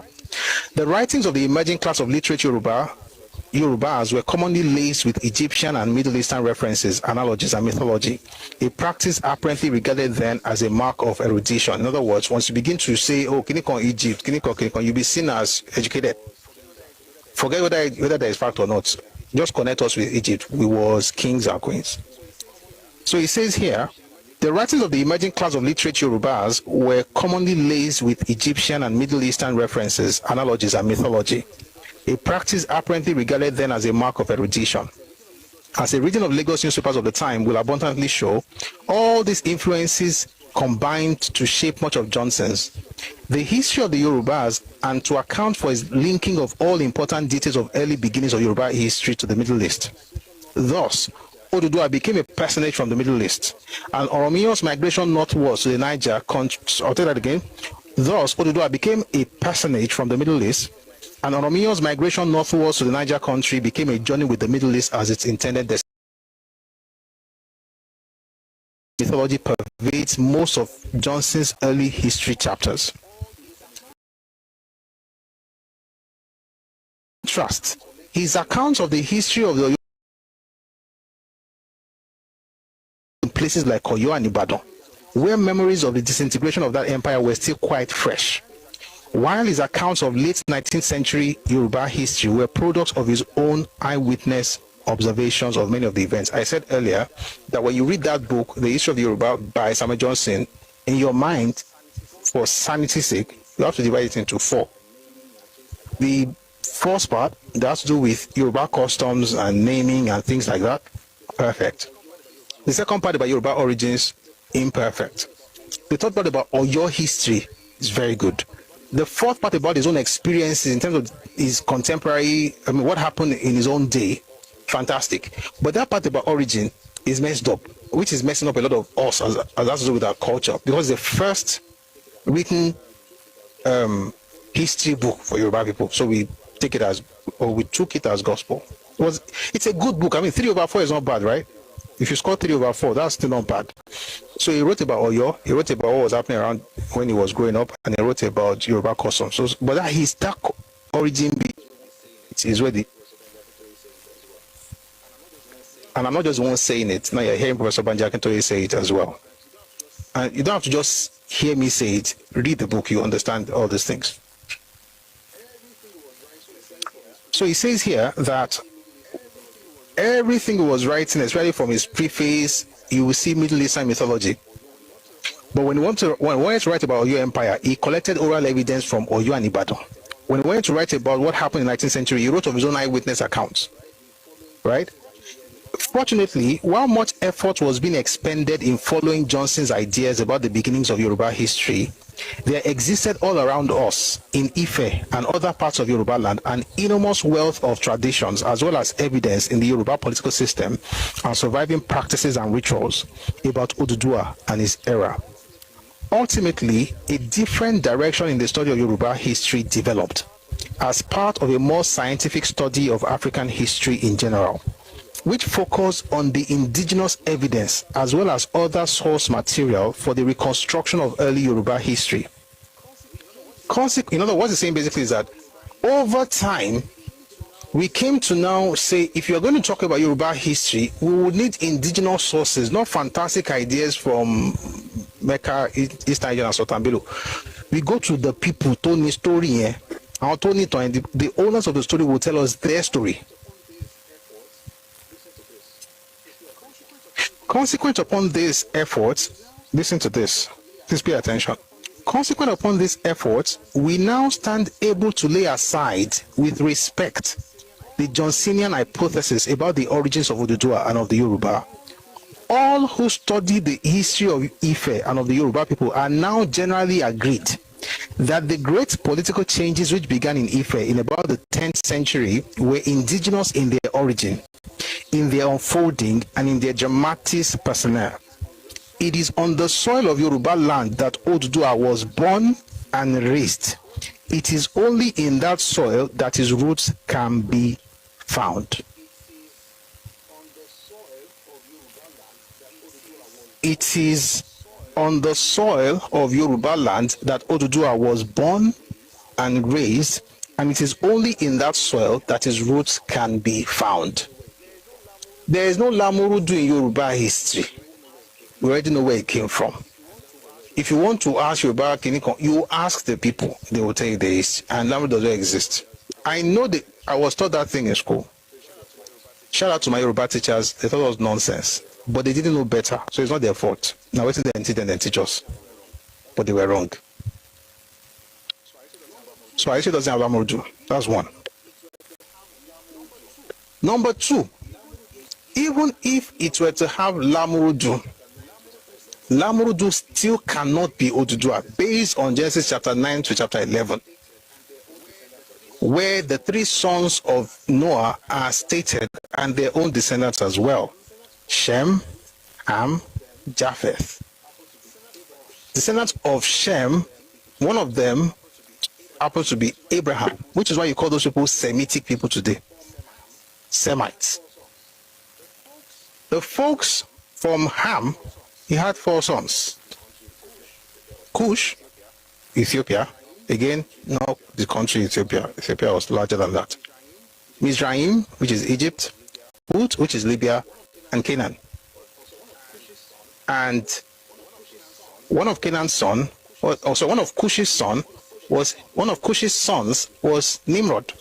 The writings of the emerging class of literate Yorubas were commonly laced with Egyptian and Middle Eastern references, analogies, and mythology, a practice apparently regarded then as a mark of erudition. In other words, once you begin to say, oh, Kinikon Egypt, Kinikon, you'll be seen as educated. Forget whether there is fact or not. Just connect us with Egypt. We was kings and queens. So he says here, the writings of the emerging class of literate Yorubas were commonly laced with Egyptian and Middle Eastern references, analogies, and mythology, a practice apparently regarded then as a mark of erudition. As a reading of Lagos newspapers of the time will abundantly show, all these influences combined to shape much of Johnson's. The history of the Yorubas, and to account for his linking of all important details of early beginnings of Yoruba history to the Middle East. Thus, Odùduwà became a personage from the Middle East, and Oromiyo's migration northwards to the Niger country. I'll tell that again. Thus, Odùduwà became a personage from the Middle East, and Oromiyo's migration northwards to the Niger country became a journey with the Middle East as its intended destination. Mythology pervades most of Johnson's early history chapters. Trust. His accounts of the history of the places like Oyo and Ibadan, where memories of the disintegration of that empire were still quite fresh, while his accounts of late 19th century Yoruba history were products of his own eyewitness observations of many of the events. I said earlier that when you read that book, The History of the Yoruba by Samuel Johnson, in your mind, for sanity's sake, you have to divide it into 4. The first part, that has to do with Yoruba customs and naming and things like that. Perfect. The second part about Yoruba origins, imperfect. The third part about Oyo history is very good. The fourth part about his own experiences in terms of his contemporary, what happened in his own day, fantastic. But that part about origin is messed up, which is messing up a lot of us as has to do with our culture, because the first written history book for Yoruba people, so we took it as gospel. It's a good book. 3/4 is not bad, right? If you score 3/4, that's still not bad. So he wrote about Oyo, he wrote about what was happening around when he was growing up, and he wrote about Yoruba customs. So, but that his dark origin is ready. And I'm not just the one saying it. Now you're hearing Professor Banji Akintoye say it as well. And you don't have to just hear me say it. Read the book, you understand all these things. So he says here that everything he was writing, especially from his preface, you will see Middle Eastern mythology. But when he wanted to write about Oyo Empire, he collected oral evidence from Oyo and Ibadan. When he wanted to write about what happened in the 19th century, he wrote of his own eyewitness accounts. Right? Fortunately, while much effort was being expended in following Johnson's ideas about the beginnings of Yoruba history, there existed all around us in Ife and other parts of Yoruba land an enormous wealth of traditions as well as evidence in the Yoruba political system and surviving practices and rituals about Odùduwà and his era. Ultimately, a different direction in the study of Yoruba history developed as part of a more scientific study of African history in general, which focused on the indigenous evidence as well as other source material for the reconstruction of early Yoruba history. In other words, what he's saying basically is that over time, we came to now say, if you're going to talk about Yoruba history, we would need indigenous sources, not fantastic ideas from Mecca, East Nigeria, and Sultan Bello. We go to the people, Tony story, and the owners of the story will tell us their story. Consequent upon these efforts, listen to this, please pay attention. Consequent upon these efforts, we now stand able to lay aside with respect the Johnsonian hypothesis about the origins of Odùduwà and of the Yoruba, all who study the history of Ife and of the Yoruba people are now generally agreed that the great political changes which began in Ife in about the 10th century were indigenous in their origin, in their unfolding, and in their dramatis personae. It is on the soil of Yoruba land that Odùduwà was born and raised. It is only in that soil that his roots can be found. It is on the soil of Yoruba land that Odùduwà was born and raised, and it is only in that soil that his roots can be found. There is no Lamurudu in Yoruba history. We already know where it came from. If you want to ask Yoruba, you ask the people, they will tell you the history, and Lamurudu doesn't exist. I know that I was taught that thing in school. Shout out to my Yoruba teachers, they thought it was nonsense, but they didn't know better, so it's not their fault. Now wait till they teach us, but they were wrong. So Aisha doesn't have Lamurudu. That's one. Number two, even if it were to have Lamurudu, Lamurudu still cannot be Odùduwà based on Genesis chapter 9 to chapter 11, where the three sons of Noah are stated and their own descendants as well: Shem, Ham, Japheth. Descendants of Shem, one of them happens to be Abraham, which is why you call those people Semitic people today, Semites. The folks from Ham, he had four sons: Cush, Ethiopia, again, not the country Ethiopia. Ethiopia was larger than that. Mizraim, which is Egypt, Put, which is Libya, and Canaan. And one of Canaan's son, also one of Cush's sons was Nimrod.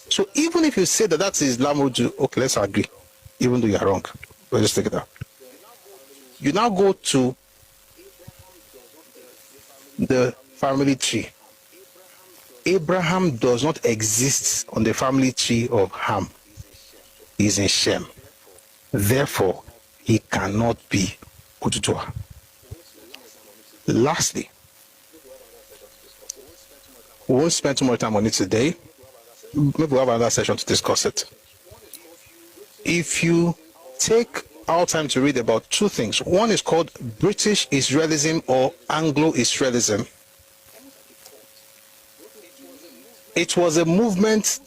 So even if you say that that's his Lamurudu, okay, let's agree, even though you are wrong. We'll just take it out. You now go to the family tree. Abraham does not exist on the family tree of Ham. He is in Shem. Therefore, he cannot be Odùduwà. Lastly, we won't spend too much time on it today. Maybe we'll have another session to discuss it. If you take our time to read about two things, one is called British Israelism or Anglo-Israelism. It was a movement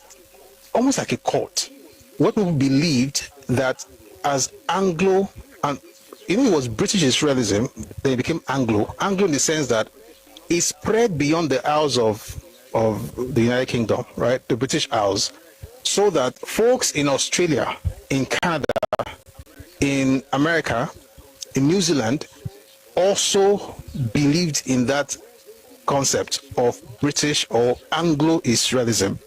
almost like a cult. What people believed that as Anglo, and it was British Israelism, then it became Anglo in the sense that it spread beyond the Isles of the United Kingdom, right, the British Isles, so that folks in Australia, in Canada, in America, in New Zealand, also believed in that concept of British or Anglo-Israelism,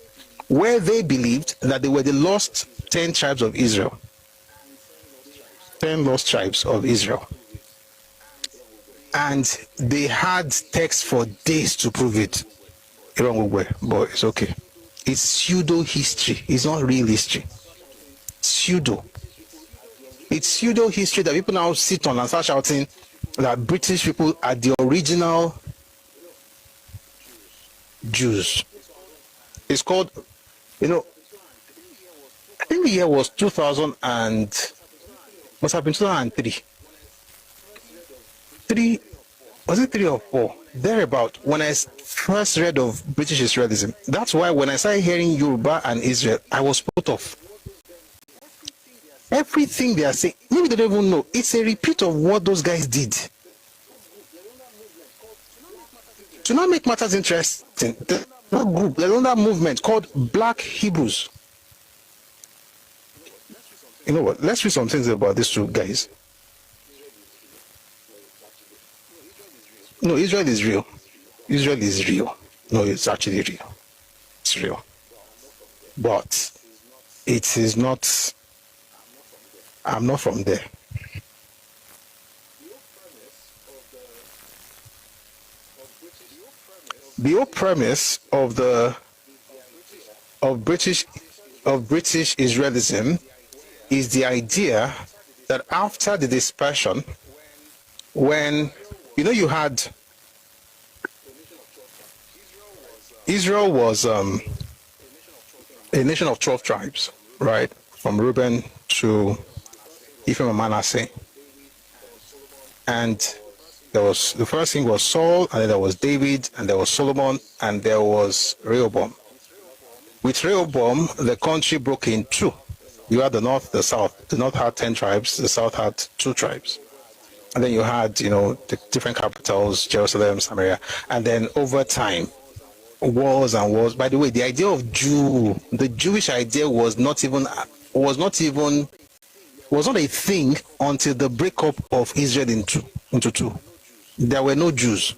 where they believed that they were the lost 10 tribes of Israel. 10 lost tribes of Israel. And they had texts for days to prove it. Wrong way, but it's okay. It's pseudo-history. It's not real history. Pseudo. It's pseudo-history that people now sit on and start shouting that British people are the original Jews. It's called, I think the year was 2000 and must have been 2003. Was it 3 or 4? Thereabout, when I first read of British Israelism. That's why when I started hearing Yoruba and Israel, I was put off. Everything they are saying, maybe they don't even know. It's a repeat of what those guys did. To not make matters interesting, there's another movement called Black Hebrews. You know what? Let's read some things about these two guys. No, Israel is real. Israel is real. No, it's actually real. It's real. But it is not. I'm not from there. The whole premise of British Israelism is the idea that after the dispersion, when, you had, Israel was a nation of 12 tribes, right? From Reuben to Ephraim and Manasseh. And the first thing was Saul, and then there was David, and there was Solomon, and there was Rehoboam. With Rehoboam, the country broke in two. You had the north, the south. The north had 10 tribes, the south had 2 tribes. And then you had, the different capitals, Jerusalem, Samaria. And then over time, wars and wars. By the way, the idea of the Jewish idea was not a thing until the breakup of Israel into two. There were no Jews.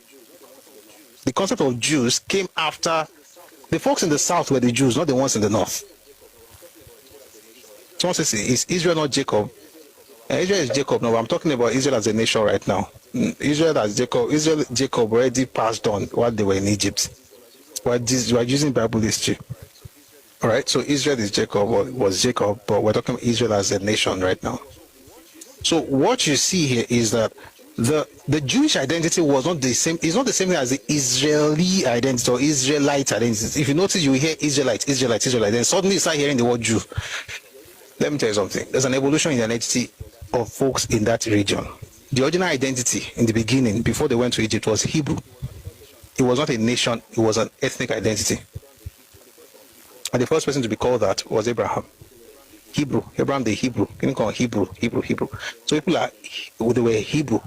The concept of Jews came after. The folks in the south were the Jews, not the ones in the north. Someone says, is Israel not Jacob? Israel is Jacob. No, I'm talking about Israel as a nation right now. Jacob already passed on while they were in Egypt. We're using Bible history. All right, so Israel is Jacob, was Jacob, but we're talking about Israel as a nation right now. So what you see here is that the Jewish identity was not the same. It's not the same as the Israeli identity or Israelite identity. If you notice, you hear Israelite, then suddenly you start hearing the word Jew. Let me tell you something. There's an evolution in the identity of folks in that region. The original identity in the beginning, before they went to Egypt, was Hebrew. It was not a nation, it was an ethnic identity. And the first person to be called that was Abraham. Abraham the Hebrew. You can call Hebrew. So they were Hebrew.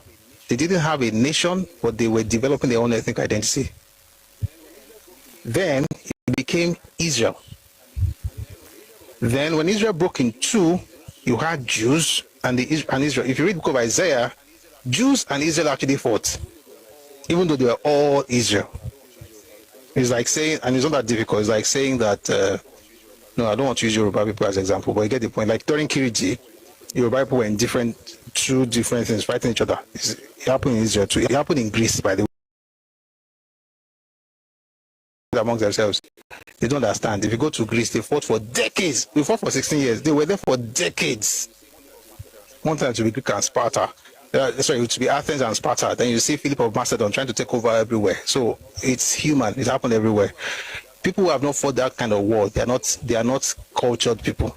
They didn't have a nation, but they were developing their own ethnic identity. Then it became Israel. Then when Israel broke in two, you had Jews and Israel. If you read the book of Isaiah, Jews and Israel actually fought, even though they were all Israel. It's like saying, and it's not that difficult, it's like saying that, no, I don't want to use Yoruba people as an example, but you get the point. Like during Kiriji, Yoruba people were in two different things, fighting each other. It happened in Israel too. It happened in Greece, by the way, amongst themselves. They don't understand. If you go to Greece, they fought for decades. They fought for 16 years. They were there for decades. One time to be Greek and Sparta. To be Athens and Sparta. Then you see Philip of Macedon trying to take over everywhere. So it's human. It happened everywhere. People who have not fought that kind of war, they are not cultured people.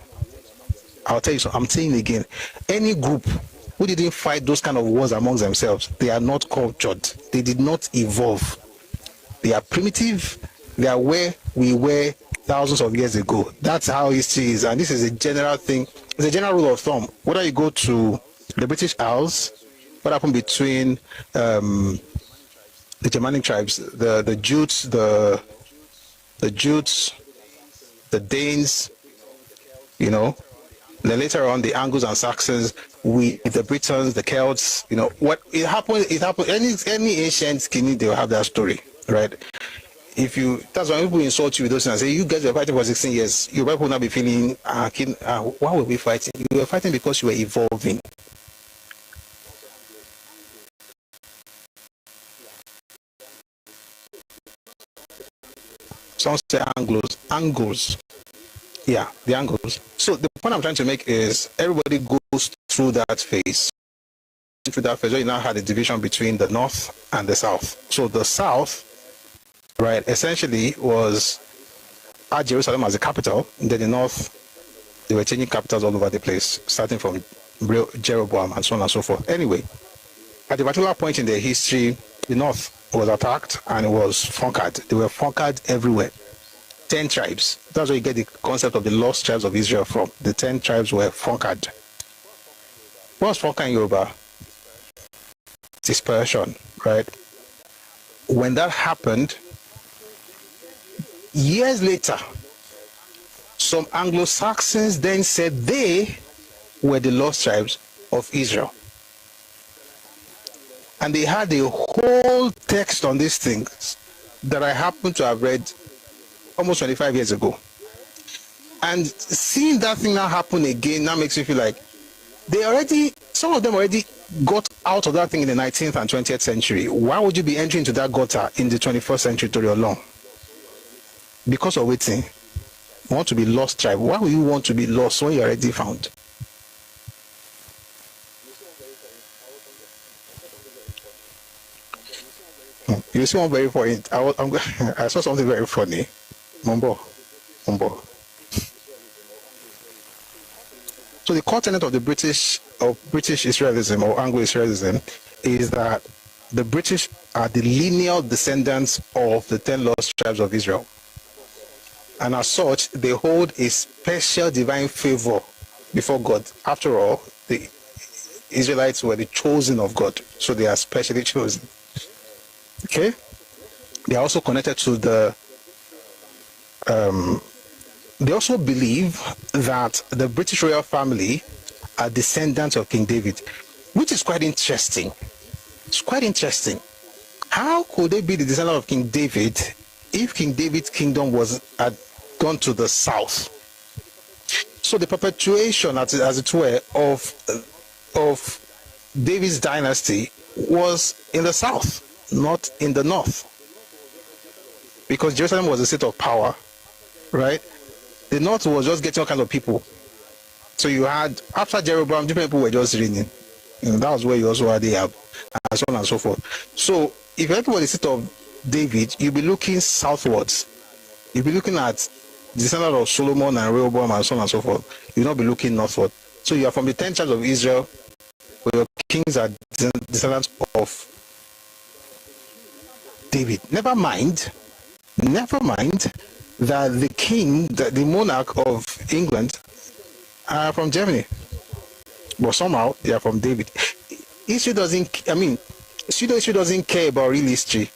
I'll tell you so. I'm saying again, any group who didn't fight those kind of wars amongst themselves, they are not cultured. They did not evolve. They are primitive. They are where we were thousands of years ago. That's how history is. And this is a general thing. It's a general rule of thumb. Whether you go to the British Isles, what happened between the Germanic tribes, the Jutes, the Danes, then later on the Angles and Saxons, the Britons, the Celts, what it happened. Any ancient king, they will have that story, right? That's why people insult you with those things and say, you guys were fighting for 16 years. Your people will not be feeling, why were we fighting? You were fighting because you were evolving. Some say Angles. Yeah, the Angles. So the point I'm trying to make is everybody goes through that phase. Through that phase, you now had a division between the north and the south. So the south, right, essentially had Jerusalem as the capital. And then the north, they were changing capitals all over the place, starting from Jeroboam and so on and so forth. Anyway, at a particular point in their history, the north was attacked and it was conquered. They were conquered everywhere. 10 tribes. That's where you get the concept of the lost tribes of Israel from. The 10 tribes were conquered. What's conquering Yoruba? Dispersion, right? When that happened, years later, some Anglo-Saxons then said they were the lost tribes of Israel. And they had a whole text on these things that I happen to have read almost 25 years ago. And seeing that thing now happen again now makes me feel like some of them already got out of that thing in the 19th and 20th century. Why would you be entering into that gutter in the 21st century to your long? Because of waiting. You want to be lost tribe. Why would you want to be lost when you're already found? You see one very funny. I saw something very funny. Mumbo, Mumbo. So the core tenet of the British Israelism or Anglo-Israelism is that the British are the lineal descendants of the 10 lost tribes of Israel. And as such, they hold a special divine favor before God. After all, the Israelites were the chosen of God, so they are specially chosen. Okay? They are also connected to the they also believe that the British royal family are descendants of King David, which is quite interesting. It's quite interesting. How could they be the descendant of King David if King David's kingdom had gone to the south? So the perpetuation, as it were, of David's dynasty was in the south, not in the north, because Jerusalem was the seat of power, right? The north was just getting all kinds of people. So you had, after Jeroboam, different people were just reigning. That was where you also had Ahab, and so on and so forth. So if everybody the seat of David, you'll be looking southwards. You'll be looking at the descendant of Solomon and Rehoboam and so on and so forth. You'll not be looking northward. So you are from the 10 tribes of Israel, where your kings are descendants of David. Never mind that the king, the monarch of England, are from Germany, but somehow they are from David. History doesn't care about real history.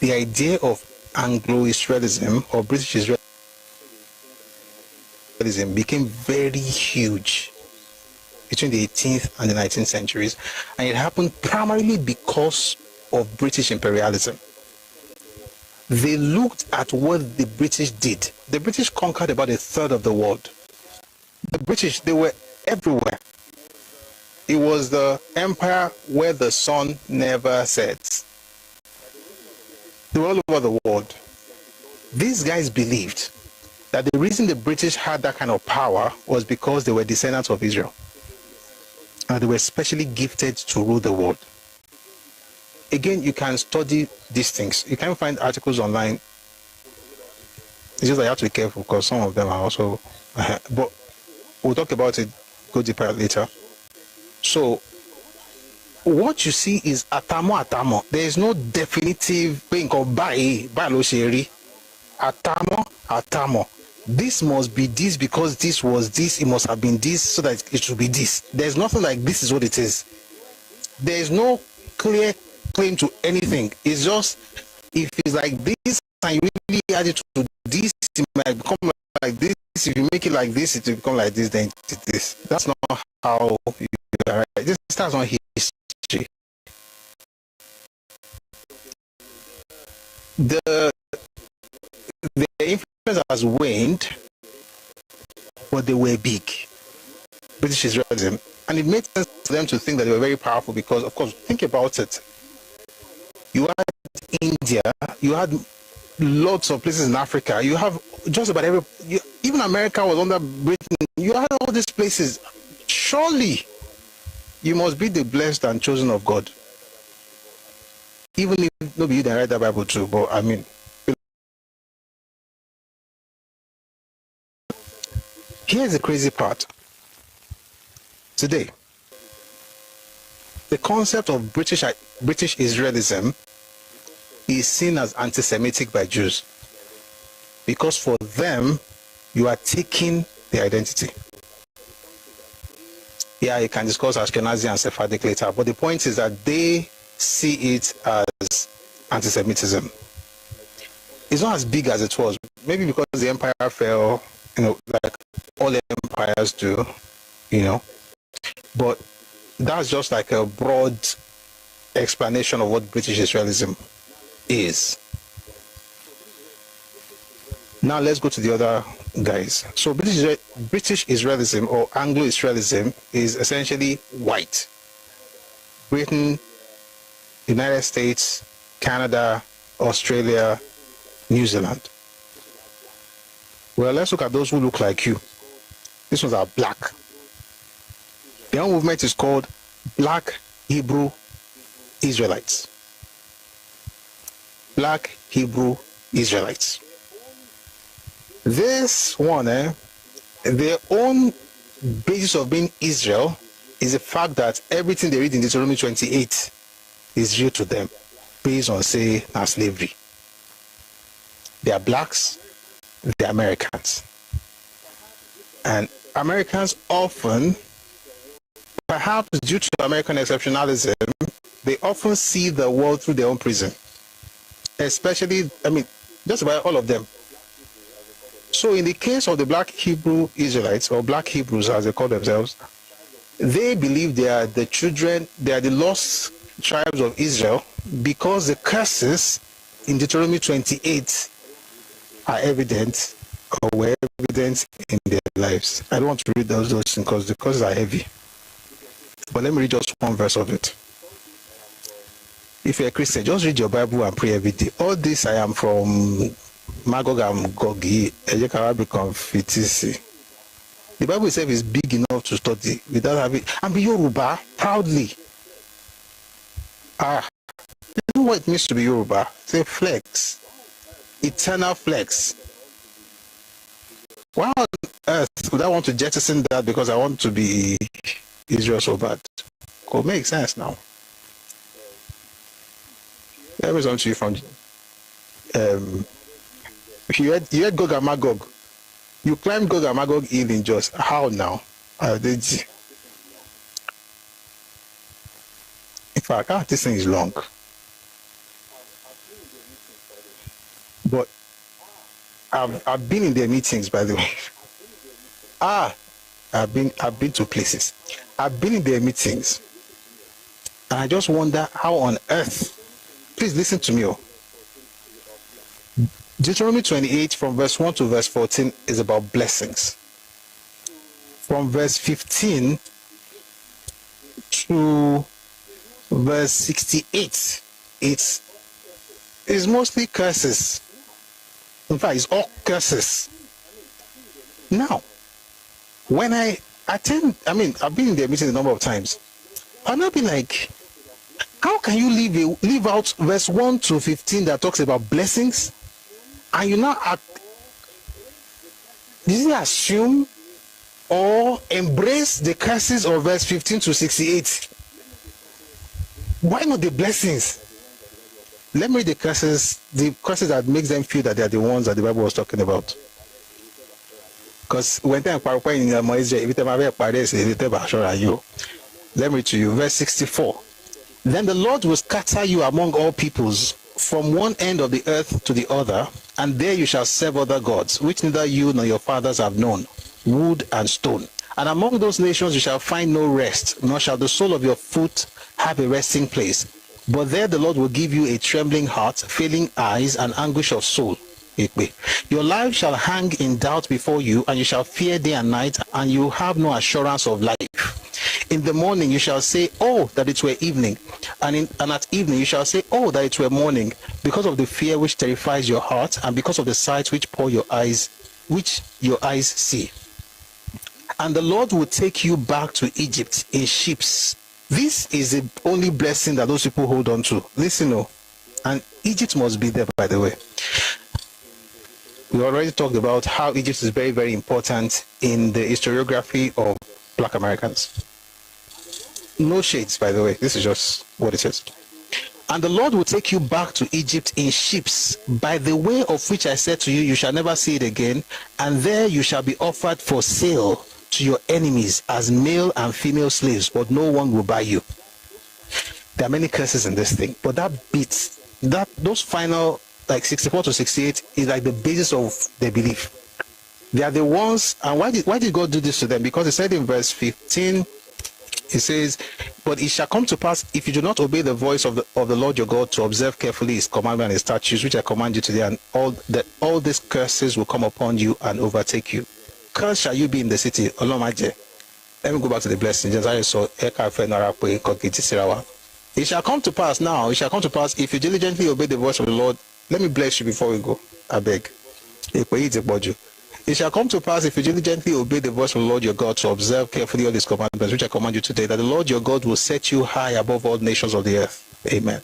The idea of Anglo-Israelism or British Israelism became very huge between the 18th and the 19th centuries, and it happened primarily because of British imperialism. They looked at what the British did. The British conquered about a third of the world. The British, they were everywhere. It was the empire where the sun never sets. They were all over the world. These guys believed that the reason the British had that kind of power was because they were descendants of Israel. And they were specially gifted to rule the world. Again, you can study these things. You can find articles online. It's just that you have to be careful because some of them are also... but we'll talk about it, go deeper later. So, what you see is atamo. There is no definitive thing called lo sheri. Atamo. This must be this because this was this. It must have been this so that it should be this. There's nothing like this is what it is. There is no clear claim to anything. It's just if it's like this and you really add it to this, it might become like this. If you make it like this, it will become like this. Then it is. That's not how you are. Right? This starts on history. The influence has waned, but they were big. British Israelism, and it made sense to them to think that they were very powerful because, of course, think about it. You had India, you had lots of places in Africa, you have just about even America was under Britain, you had all these places. Surely, you must be the blessed and chosen of God. Even if nobody you didn't write that Bible too, but I mean, here's the crazy part. Today, the concept of British Israelism is seen as anti-Semitic by Jews because for them, you are taking their identity. Yeah, you can discuss Ashkenazi and Sephardic later, but the point is that they see it as anti-Semitism. It's not as big as it was, maybe because the empire fell, like all empires do, but that's just like a broad explanation of what British Israelism is. Now let's go to the other guys. So British Israelism or Anglo-Israelism is essentially white. Britain, United States, Canada, Australia, New Zealand. Well, let's look at those who look like you. These ones are black. Their own movement is called Black Hebrew Israelites. Black Hebrew Israelites. This one, their own basis of being Israel is the fact that everything they read in Deuteronomy 28 is real to them, based on, say, slavery. They are blacks, they are Americans. And Americans often, perhaps due to American exceptionalism, they often see the world through their own prism. Especially, just about all of them. So in the case of the Black Hebrew Israelites, or Black Hebrews as they call themselves, they believe they are the children, they are the lost tribes of Israel because the curses in Deuteronomy 28 are evident, or were evident in their lives. I don't want to read those things because the curses are heavy. But let me read just one verse of it. If you're a Christian, just read your Bible and pray every day. All this I am from Magog and Gogi, the Bible itself is big enough to study without having, and be Yoruba proudly. You know what it means to be Yoruba? It's a flex, eternal flex. Why on earth would I want to jettison that because I want to be Israel so bad? Could make sense now. Let me come to you from you had Gog and Magog. You climbed Gog and Magog hill in Jos. How now? In fact, this thing is long. But I've been in their meetings, by the way. I've been to places. I've been in their meetings. And I just wonder how on earth. Please listen to me. Deuteronomy 28 from verse 1 to verse 14 is about blessings. From verse 15 to verse 68, it's mostly curses. In fact, it's all curses. Now, when I attend, I've been in their meetings a number of times, and I'll be like, how can you leave out verse 1 to 15 that talks about blessings, and you now did you assume or embrace the curses of verse 15 to 68? Why not the blessings? Let me read the curses that makes them feel that they are the ones that the Bible was talking about. Because when they are in let me read to you verse 64. Then the Lord will scatter you among all peoples, from one end of the earth to the other, and there you shall serve other gods, which neither you nor your fathers have known, wood and stone. And among those nations you shall find no rest, nor shall the sole of your foot have a resting place. But there the Lord will give you a trembling heart, failing eyes, and anguish of soul. Your life shall hang in doubt before you, and you shall fear day and night, and you have no assurance of life. In the morning you shall say, oh, that it were evening, and at evening you shall say, oh, that it were morning, because of the fear which terrifies your heart, and because of the sight which your eyes see. And the Lord will take you back to Egypt in ships. This is the only blessing that those people hold on to. Listen, and Egypt must be there, by the way. We already talked about how Egypt is very, very important in the historiography of Black Americans. No shades, by the way. This is just what it is. And the Lord will take you back to Egypt in ships, by the way of which I said to you, you shall never see it again, and there you shall be offered for sale to your enemies as male and female slaves, but no one will buy you. There are many curses in this thing, but those final, like 64 to 68, is like the basis of their belief. They are the ones, and why did God do this to them? Because he said in verse 15, he says, but it shall come to pass, if you do not obey the voice of the Lord your God, to observe carefully his commandment and his statutes, which I command you today, and all these curses will come upon you and overtake you. Cursed shall you be in the city. Let me go back to the blessing. It shall come to pass now. It shall come to pass if you diligently obey the voice of the Lord. Let me bless you before we go. I beg. It shall come to pass, if you diligently obey the voice of the Lord your God, to observe carefully all his commandments, which I command you today, that the Lord your God will set you high above all nations of the earth. Amen.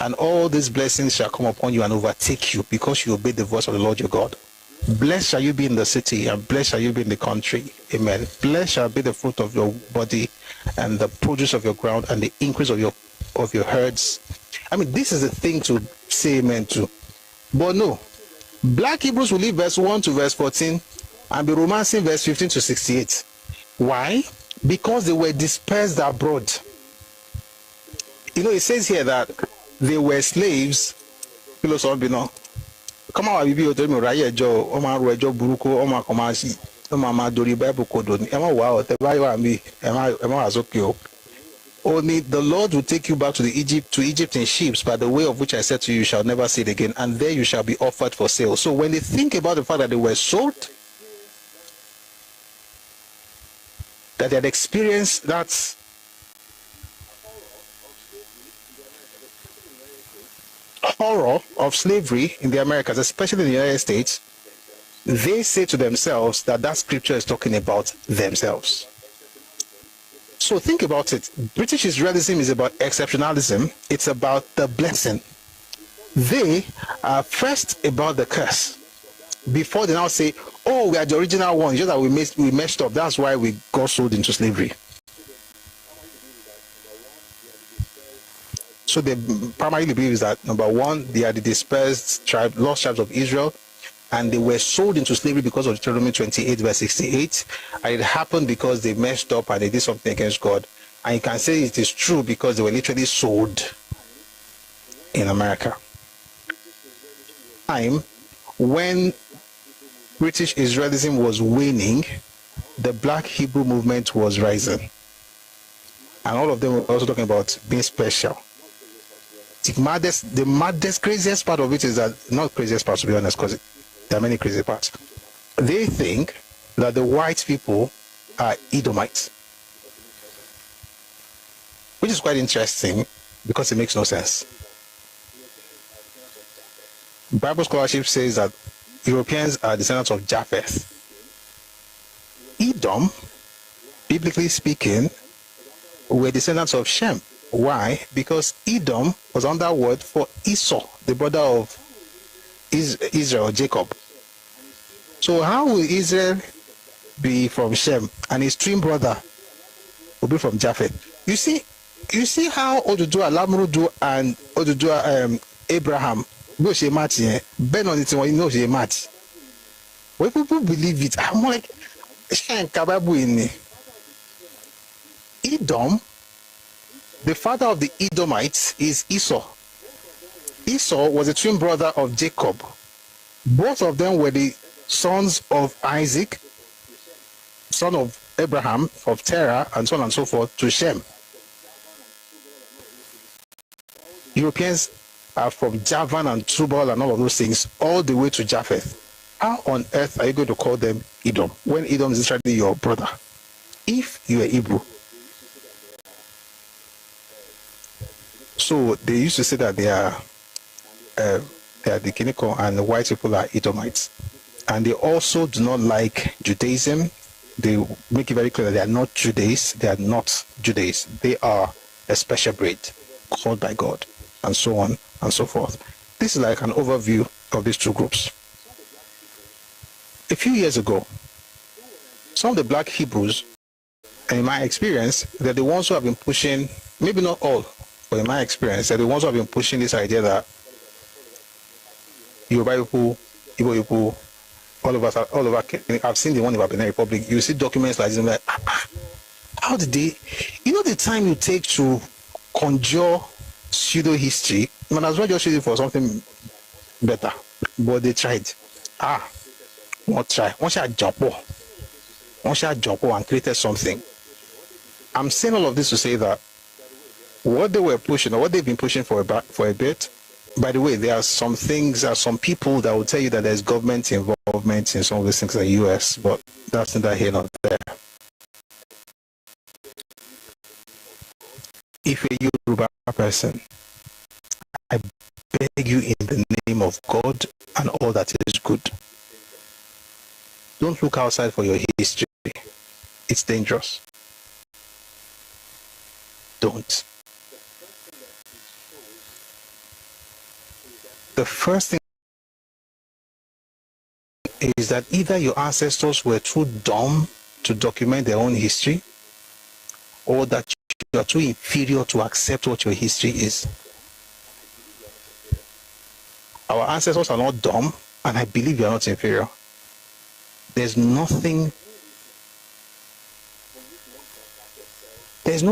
And all these blessings shall come upon you and overtake you, because you obey the voice of the Lord your God. Blessed shall you be in the city, and blessed shall you be in the country. Amen. Blessed shall be the fruit of your body, and the produce of your ground, and the increase of your herds. I mean, this is a thing to say amen to. But no, Black Hebrews will leave verse 1 to verse 14 and be romancing verse 15 to 68. Why? Because they were dispersed abroad. You know, it says here that they were slaves. Come on, Bibi otori mi raye ejo, o ma ro ejo buruku, o ma kan ma si, o ma dori Bible kodo ni. E ma wa o te ba wa mi, e ma wa soke o. Only the Lord will take you back to Egypt in ships, by the way of which I said to you, you shall never see it again, and there you shall be offered for sale. So when they think about the fact that they were sold, that they had experienced that horror of slavery in the Americas, especially in the United States, they say to themselves that scripture is talking about themselves. So think about it. British Israelism is about exceptionalism. It's about the blessing. They are first about the curse before they now say, oh, we are the original ones, just that we messed up. That's why we got sold into slavery. So they primarily believe is that, number one, they are the dispersed lost tribes of Israel, and they were sold into slavery because of Deuteronomy 28 verse 68, and it happened because they messed up and they did something against God. And you can say it is true because they were literally sold in America. Time when British Israelism was waning, the Black Hebrew movement was rising, and all of them were also talking about being special. The maddest, craziest part of it is that, not craziest part to be honest, because there are many crazy parts. They think that the white people are Edomites, which is quite interesting because it makes no sense. Bible scholarship says that Europeans are descendants of Japheth. Edom, biblically speaking, were descendants of Shem. Why? Because Edom was another word for Esau, the brother of Israel, Jacob. So how will Israel be from Shem and his twin brother will be from Japheth? You see how Odùduwà, Lamurudu, and Odùduwà, Abraham go she match here. Ben on it when you know she match. When people believe it, I'm like, Edom, the father of the Edomites, is Esau. Esau was a twin brother of Jacob. Both of them were the sons of Isaac, son of Abraham, of Terah, and so on and so forth, to Shem. Europeans are from Javan and Tubal and all of those things, all the way to Japheth. How on earth are you going to call them Edom, when Edom is literally your brother, if you are Hebrew? So they used to say that they are the Kiniko, and the white people are Edomites. And they also do not like Judaism. They make it very clear that they are not Judays. They are not Judays. They are a special breed called by God, and so on and so forth. This is like an overview of these two groups. A few years ago, some of the Black Hebrews, and in my experience, they're the ones who have been pushing, maybe not all, but in my experience, they're the ones who have been pushing this idea that Yoruba people, Igbo people, all over, I've seen the one in Benin Republic, you see documents like this, like, how did they, the time you take to conjure pseudo-history, you might as well just use it for something better, but they tried. Not try. One shot jump and created something. I'm saying all of this to say that what they were pushing, or what they've been pushing for a bit, by the way, there are some people that will tell you that there's government involvement in some of these things in the US, but that's neither here nor there. If you're a Yoruba person, I beg you in the name of God and all that is good, Don't look outside for your history. It's dangerous. Don't. The first thing is that either your ancestors were too dumb to document their own history, or that you are too inferior to accept what your history is. Our ancestors are not dumb, and I believe you are not inferior. There's no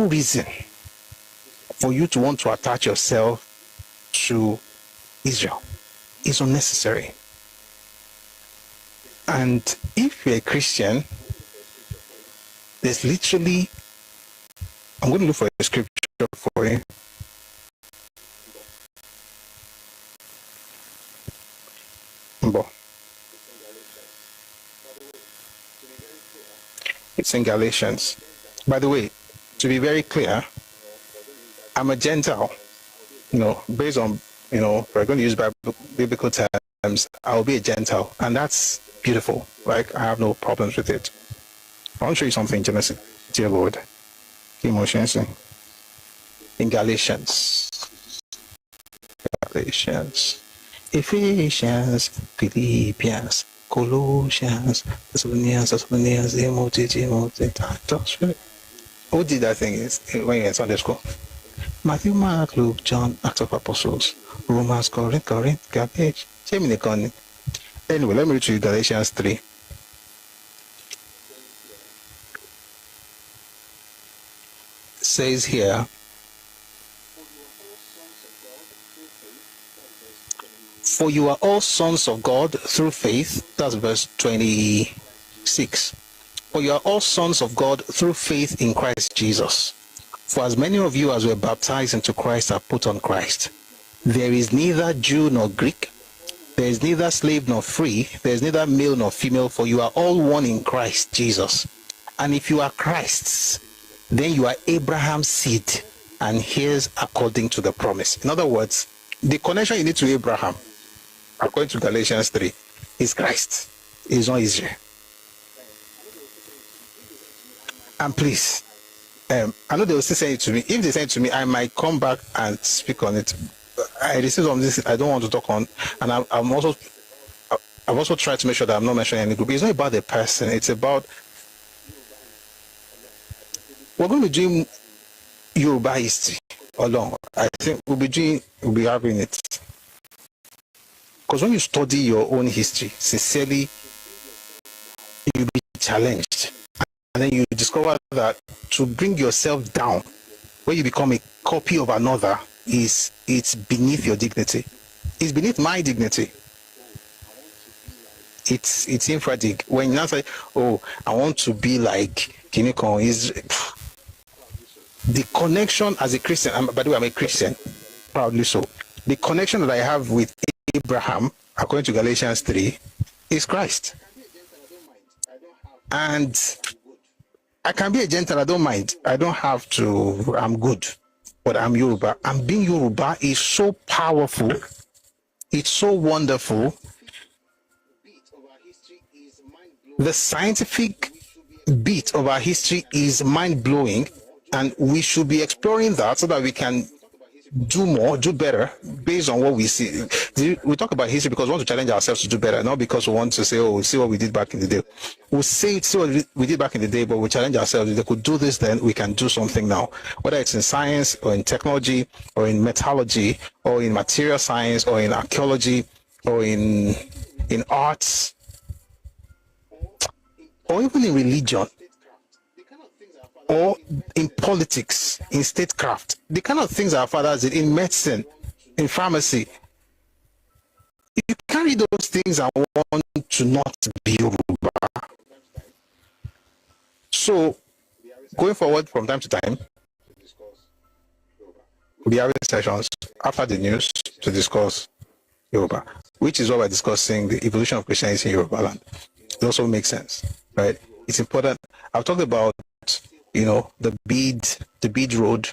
reason for you to want to attach yourself to Israel. It's unnecessary. And if you're a Christian, there's literally, I'm going to look for a scripture for you. It's in Galatians. By the way, to be very clear, I'm a Gentile. Based on, we're going to use biblical terms, I'll be a Gentile. And that's beautiful. Like, I have no problems with it. I want to show you something, Genesis. Dear Lord. Emotions in Galatians. Ephesians, Philippians, Colossians, Thessalonians, Titus. Who did that thing when you were in Sunday school? Matthew, Mark, Luke, John, Acts of Apostles, Romans, Corinth, Garbage. Anyway, let me read to you Galatians 3. It says here, for you are all sons of God through faith. That's verse 26. For you are all sons of God through faith in Christ Jesus. For as many of you as were baptized into Christ are put on Christ. There is neither Jew nor Greek. There is neither slave nor free. There is neither male nor female. For you are all one in Christ Jesus. And if you are Christ's, then you are Abraham's seed and heirs according to the promise. In other words, the connection you need to Abraham, according to Galatians 3, is Christ. It's not Israel. And please, I know they will still say it to me. If they say it to me, I might come back and speak on it. I received on this I don't want to talk on, and I've also tried to make sure that I'm not mentioning any group. It's not about the person. It's about, we're going to be doing Yoruba history along. I think we'll be having it. Because when you study your own history sincerely, you'll be challenged. And then you discover that to bring yourself down, when you become a copy of another, it's beneath your dignity. It's beneath my dignity. It's infradig. When you now say, oh, I want to be like Kiniko, is the connection as a Christian. By the way, I'm a Christian, proudly so. The connection that I have with Abraham, according to Galatians 3, is Christ. And I can be a Gentile, I don't mind. I don't have to, I'm good. But I'm Yoruba. And being Yoruba is so powerful. It's so wonderful. The scientific bit of our history is mind-blowing. And we should be exploring that so that we can do more, do better, based on what we see. We talk about history because we want to challenge ourselves to do better, not because we want to say, oh, see what we did back in the day. We'll see what we did back in the day, but we challenge ourselves. If they could do this, then we can do something now. Whether it's in science, or in technology, or in metallurgy, or in material science, or in archaeology, or in arts, or even in religion, or in politics, in statecraft, the kind of things our fathers did in medicine, in pharmacy. You carry those things and want to not be Yoruba. So, going forward from time to time, we'll be having sessions after the news to discuss Yoruba, which is what we're discussing, the evolution of Christianity in Yoruba land. It also makes sense, right? It's important. I've talked about the bead road.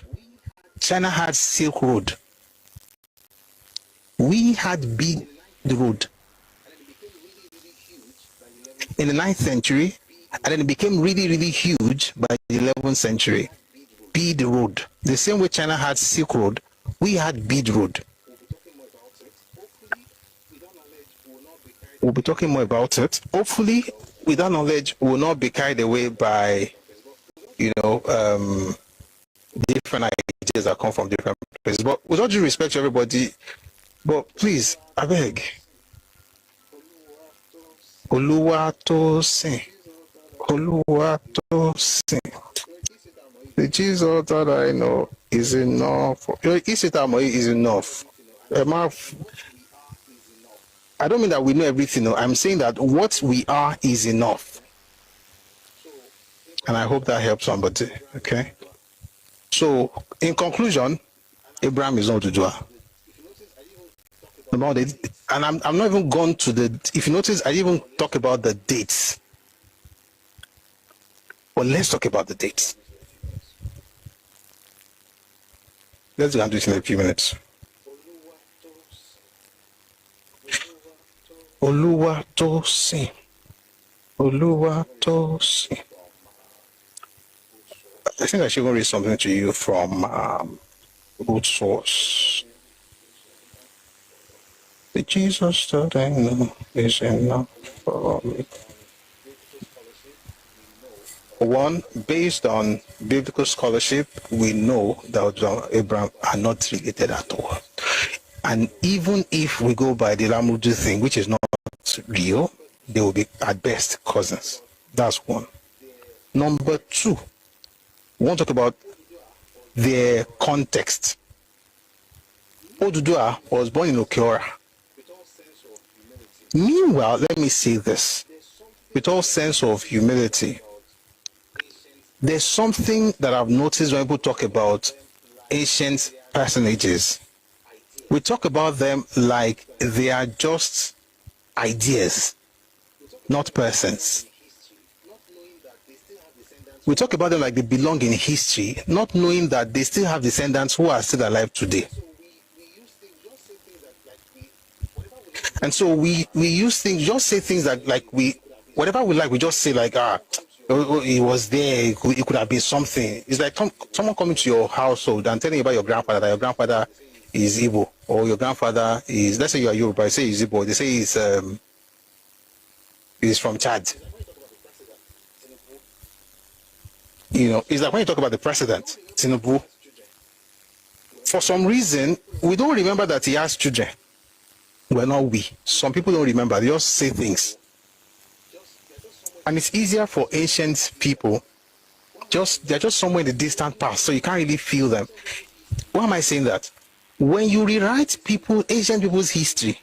China had Silk Road. We had bead road. in the 9th century, and then it became really, really huge by the 11th century. Bead Road. The same way China had Silk Road, we had Bead Road. We'll be talking more about it. Hopefully, with that knowledge, we will not be carried away by, different ideas that come from different places. But with all due respect to everybody, but please, I beg. Oluwatosin. The Jesus that I know is enough. Isitamo is enough. I don't mean that we know everything. No. I'm saying that what we are is enough. And I hope that helps somebody. Okay. So, in conclusion, Abraham is not Odùduwà. And I'm not even gone to the. If you notice, I didn't even talk about the dates. But let's talk about the dates. Let's go and do it in a few minutes. Oluwatosin. I think I should read something to you from good source. The Jesus that I know is enough for me. One, based on biblical scholarship, we know that Abraham are not related at all. And even if we go by the Lamurudu thing, which is not real, they will be at best cousins. That's one. Number two, we want to talk about their context. Odùduwà was born in Okeora. Meanwhile, let me say this, with all sense of humility, there's something that I've noticed when people talk about ancient personages. We talk about them like they are just ideas, not persons. We talk about them like they belong in history, not knowing that they still have descendants who are still alive today. And so we use things, just say things that whatever we like, we just say like, he was there, it could have been something. It's like someone coming to your household and telling you about your grandfather, that your grandfather is Igbo, or your grandfather is, let's say you are Yoruba, say he's Igbo, they say he's from Chad. It's like when you talk about the president, Tinubu, for some reason, we don't remember that he has children. Well, not we. Some people don't remember. They just say things. And it's easier for ancient people. They're just somewhere in the distant past, so you can't really feel them. Why am I saying that? When you rewrite ancient people's history,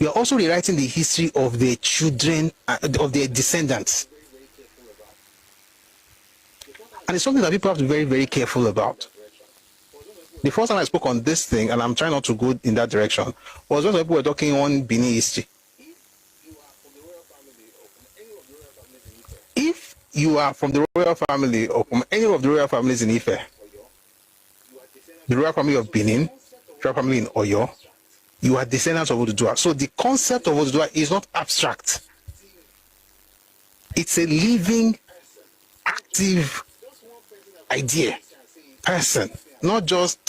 you are also rewriting the history of their children, of their descendants. And it's something that people have to be very, very careful about. The first time I spoke on this thing, and I'm trying not to go in that direction, was when people were talking on Benin history. If you are from the royal family or from any of the royal families in Ife, the royal family of Benin, the royal family in Oyo, you are descendants of Odùduwà. So the concept of Odùduwà is not abstract. It's a living, active idea, person, not just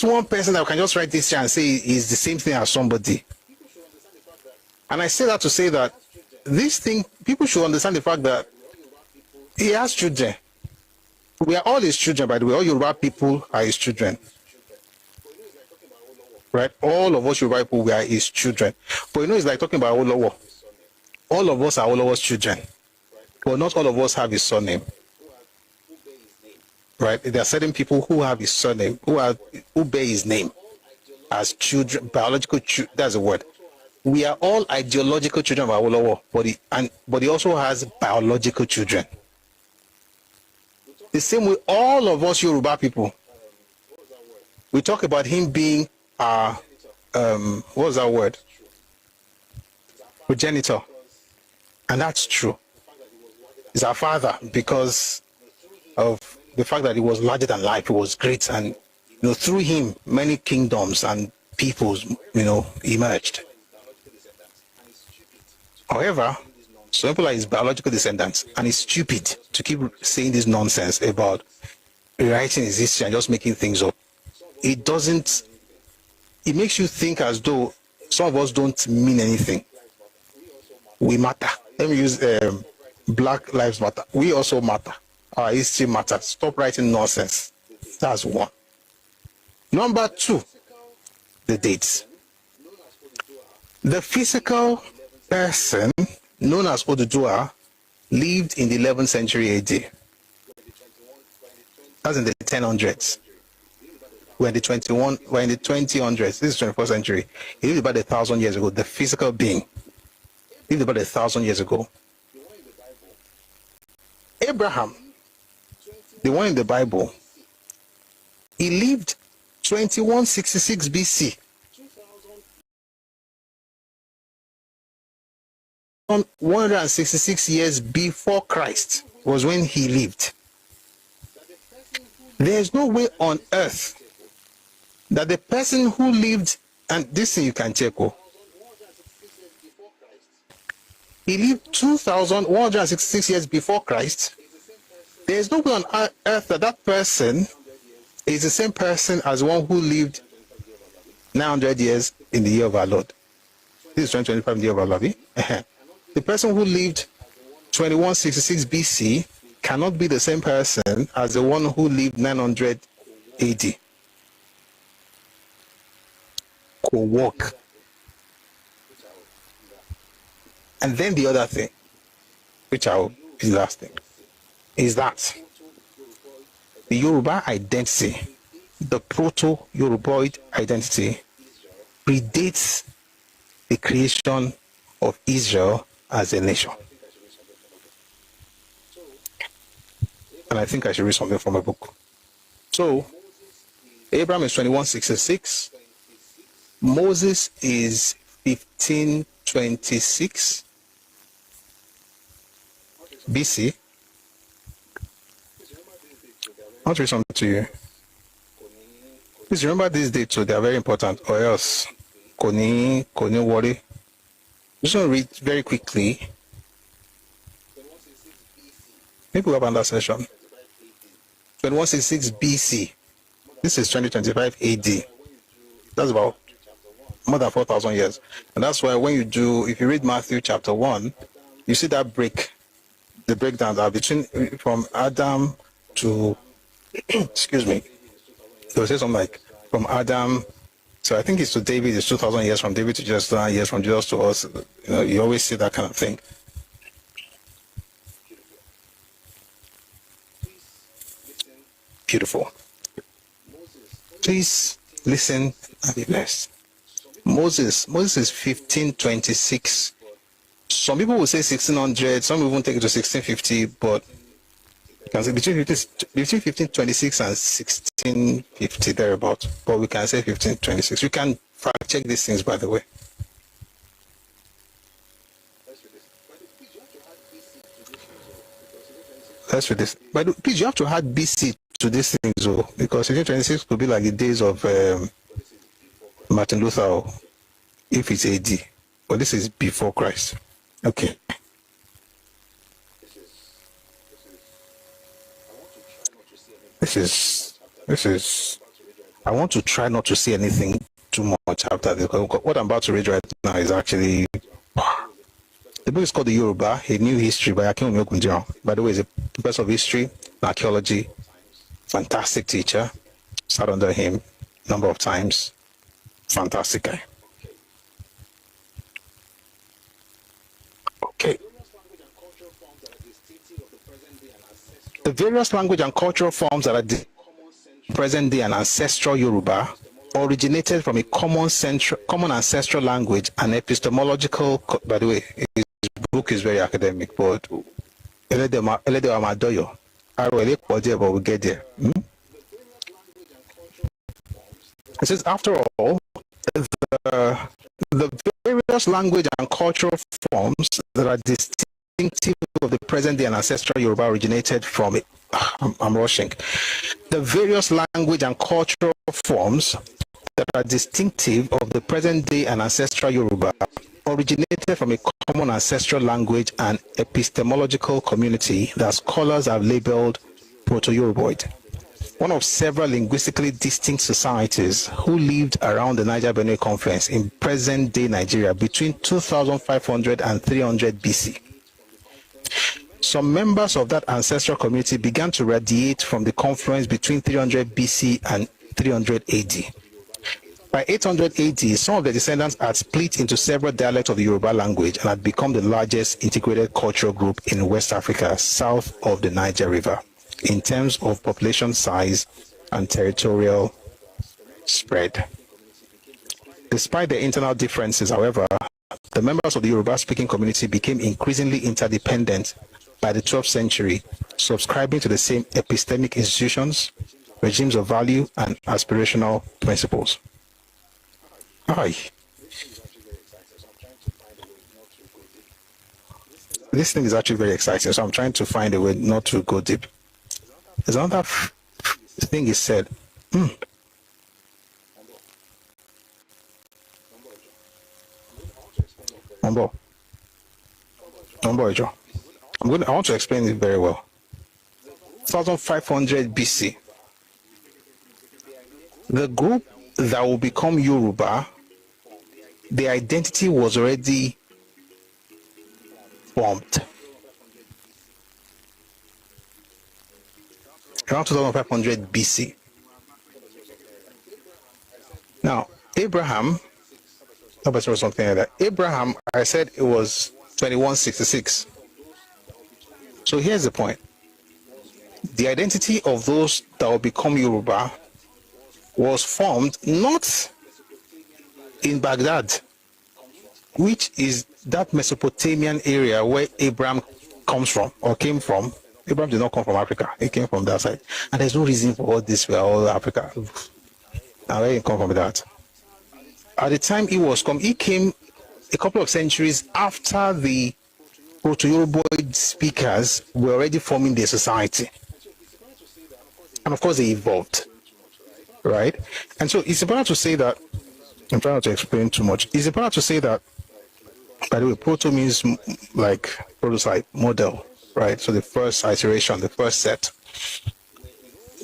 one person that can just write this and say is the same thing as somebody. And I say that to say that this thing, people should understand the fact that he has children. We are all his children, by the way. All Yoruba people are his children. Right? All of us Yoruba people, we are his children. But it's like talking about Olowo. All of us are Olowo's children. But not all of us have his surname. Right? There are certain people who have his surname, who bear his name as children, biological children. That's the word. We are all ideological children of Awolowo, but he also has biological children. The same way, all of us Yoruba people, we talk about him being our, what was that word? Progenitor. And that's true. He's our father because of the fact that he was larger than life. He was great, and through him many kingdoms and peoples emerged. However, Some people are his biological descendants, and it's stupid to keep saying this nonsense about rewriting his history and just making things up. It doesn't. It makes you think as though some of us don't mean anything. We matter. Let me use Black Lives Matter. We also matter. Our history matters. Stop writing nonsense. That's one. Number two, the dates. The physical person known as Odùduwà lived in the 11th century AD. That's in the 1000s. We're in the 2000s. This is 21st century. He lived about 1,000 years ago. The physical being lived about 1,000 years ago. Abraham, the one in the Bible, he lived 2166 BC. 166 years before Christ was when he lived. There's no way on earth that the person who lived, and this thing you can check, he lived 2,166 years before Christ. There's no way on earth that that person is the same person as one who lived 900 years in the year of our Lord. This is 2025 in the year of our Lord. The person who lived 2166 BC cannot be the same person as the one who lived 900 AD. Could work. And then the other thing, which is the last thing, is that the Yoruba identity, the Proto-Yoruboid identity, predates the creation of Israel as a nation. And I think I should read something from a book. So, Abraham is 2166. Moses is 1526 BC. I want to read something to you. Please remember these dates, so they are very important, or else Koni worry. I'm just going to read very quickly. Maybe we'll have another session. 2166 BC. This is 2025 AD. That's about more than 4,000 years. And that's why when if you read Matthew chapter 1, you see that the breakdown that between from Adam to, excuse me, it will say something like from Adam, so I think it's to David, it's 2,000 years, from David to Jesus, 2,000 years, from Jesus to us. You always see that kind of thing. Beautiful. Please listen and be blessed. Moses is 1526. Some people will say 1600, some people take it to 1650, but you can say between 1526 and 1650 thereabout. But we can say 1526. You can fact check these things, by the way. Let's read this. But please, you have to add BC to these things, though, because 1526 could be like the days of Martin Luther, if it's AD. But this is before Christ. Okay. This is. I want to try not to see anything too much after this. What I'm about to read right now is actually. The book is called The Yoruba, A New History by Akinwumi Ogundiran. By the way, he's a professor of history and archaeology. Fantastic teacher. Sat under him a number of times. Fantastic guy. Okay. The various language and cultural forms that are present day and ancestral Yoruba originated from a common ancestral language and epistemological. By the way, his book is very academic, but we'll get there. It says, after all, the various language and cultural forms that are distinctive of the present day and ancestral Yoruba originated from it. I'm rushing. The various language and cultural forms that are distinctive of the present-day and ancestral Yoruba originated from a common ancestral language and epistemological community that scholars have labeled Proto-Yoruboid, one of several linguistically distinct societies who lived around the Niger-Benue Conference in present-day Nigeria between 2500 and 300 BC. Some members of that ancestral community began to radiate from the confluence between 300 BC and 300 AD. By 800 AD, some of the descendants had split into several dialects of the Yoruba language and had become the largest integrated cultural group in West Africa south of the Niger River in terms of population size and territorial spread. Despite their internal differences, however, the members of the Yoruba-speaking community became increasingly interdependent by the 12th century, subscribing to the same epistemic institutions, regimes of value, and aspirational principles. Aye. This thing is actually very exciting, so I'm trying to find a way not to go deep. There's another thing he said. I want to explain it very well. 1500 BC. The group that will become Yoruba, the identity was already formed. Around 2500 BC. Now, Abraham, or something like that. Abraham, I said it was 2166. So here's the point. The identity of those that will become Yoruba was formed not in Baghdad, which is that Mesopotamian area where Abraham comes from or came from. Abraham did not come from Africa. He came from that side. And there's no reason for all this. We are all Africa. Now, where he come from that? At the time he came a couple of centuries after the Proto-Yoruboid speakers were already forming their society. And of course, they evolved, right? And so it's important to say that, I'm trying not to explain too much. It's important to say that, by the way, proto means like prototype, model, right? So the first iteration, the first set.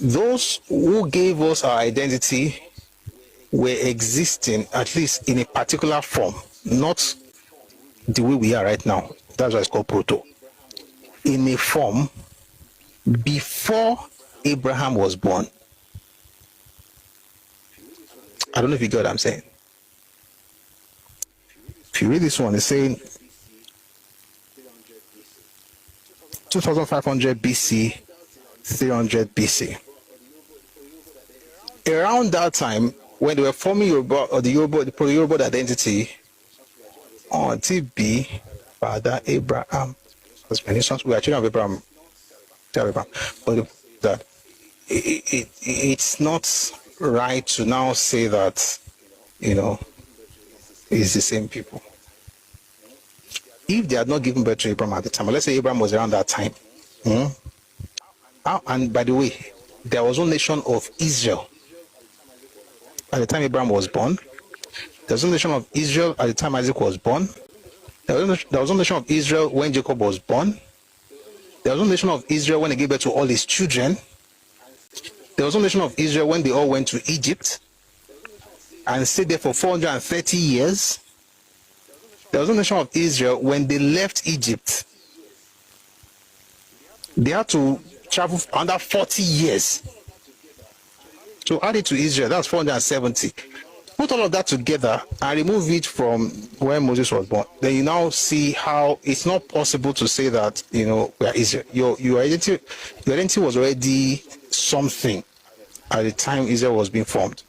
Those who gave us our identity were existing, at least in a particular form, not the way we are right now. That's why it's called proto. In a form before Abraham was born. I don't know if you get what I'm saying. If you read this one, it's saying 2500 BC, 300 BC. Around that time, when they were forming Yoruba, or the Yoruba identity, on TB, Father Abraham, as many sons, we actually have Abraham, but that it's not right to now say that, it's the same people. If they had not given birth to Abraham at the time, let's say Abraham was around that time, and by the way, there was no nation of Israel at the time Abraham was born. There was no nation of Israel at the time Isaac was born. There was no nation of Israel when Jacob was born. There was no nation of Israel when he gave birth to all his children. There was no nation of Israel when they all went to Egypt and stayed there for 430 years. There was no nation of Israel when they left Egypt. They had to travel for under 40 years. So add it to Israel, that's 470. Put all of that together and remove it from when Moses was born. Then you now see how it's not possible to say that, we are Israel. Your identity was already something at the time Israel was being formed.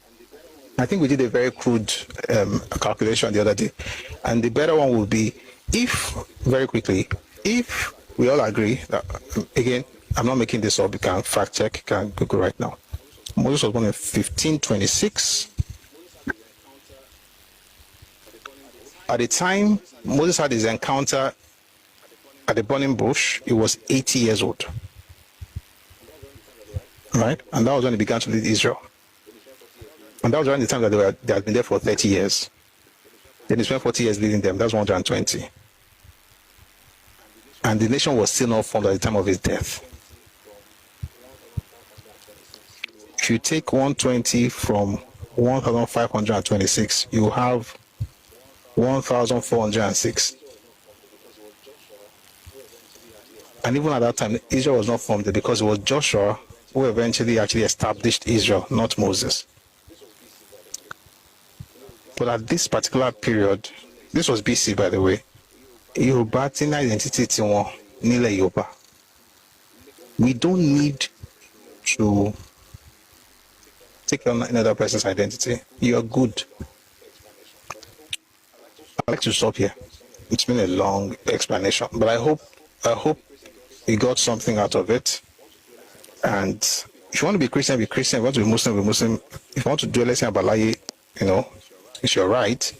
I think we did a very crude calculation the other day. And the better one would be if we all agree that, again, I'm not making this up, you can fact check, you can Google right now. Moses was born in 1526. At the time Moses had his encounter at the burning bush, he was 80 years old. Right? And that was when he began to lead Israel. And that was around the time that they had been there for 30 years. Then he spent 40 years leading them. That's 120. And the nation was still not formed at the time of his death. If you take 120 from 1,526, you have 1,406. And even at that time, Israel was not formed because it was Joshua who eventually actually established Israel, not Moses. But at this particular period, this was BC, by the way, Yoruba identity tiwọn nílẹ̀ Yorùbá. We don't need to take on another person's identity. You are good. I'd like to stop here. It's been a long explanation, but I hope you got something out of it. And if you want to be Christian, be Christian. If you want to be Muslim, be Muslim. If you want to do anything about Abalaye, it's your right.